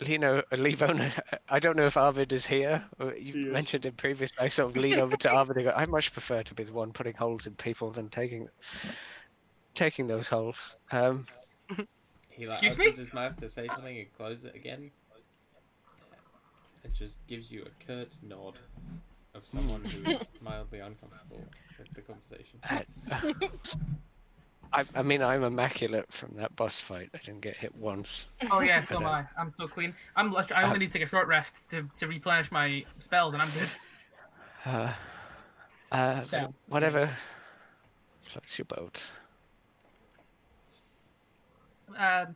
lean over. I don't know if Arvid is here. Or you He is. mentioned it previously. I sort of lean over to Arvid and go, I much prefer to be the one putting holes in people than taking those holes. He like Excuse me? opens his mouth to say something and closes it again. It just gives you a curt nod. of someone who is mildly uncomfortable with the conversation. I mean, I'm immaculate from that boss fight. I didn't get hit once. Oh yeah, so But, am I. I'm so clean. I only need to take a short rest to replenish my spells, and I'm good. But Spell. whatever floats your boat. I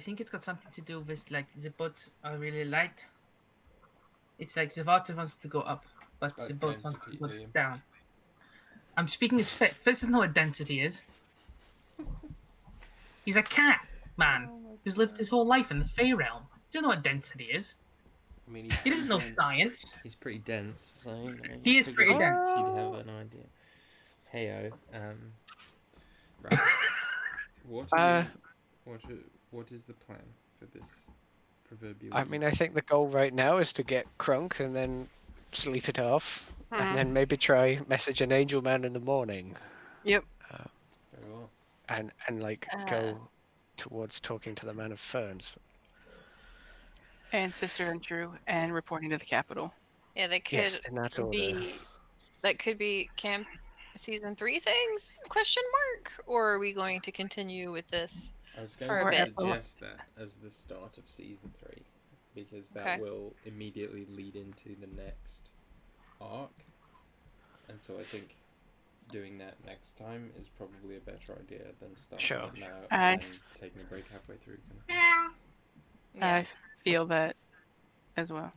think it's got something to do with like the boats are really light. It's like the water wants to go up, but It's the about boat wants to density, go Liam. down. I'm speaking as Fitz. Fitz doesn't know what density is. He's a cat man who's lived his whole life in the Fey realm. He doesn't know what density is. I mean, He doesn't know dense. science. He's pretty dense, so you know, He you is figured pretty dense. He'd have an idea. Heyo, right. What is the plan for this proverbial? I mean, I think the goal right now is to get Crunk and then sleep it off, and then maybe try message an angel man in the morning, Yep. Very well. and like go towards talking to the man of ferns. And Sister and True, and reporting to the capital. Yeah, that could Yes, in that order. be camp season 3 things? Question mark? Or are we going to continue with this? I was For going a to bit. suggest that as the start of season 3, because that Okay. will immediately lead into the next arc, and so I think doing that next time is probably a better idea than starting Sure. it now I- and then taking a break halfway through. Yeah. I feel that as well.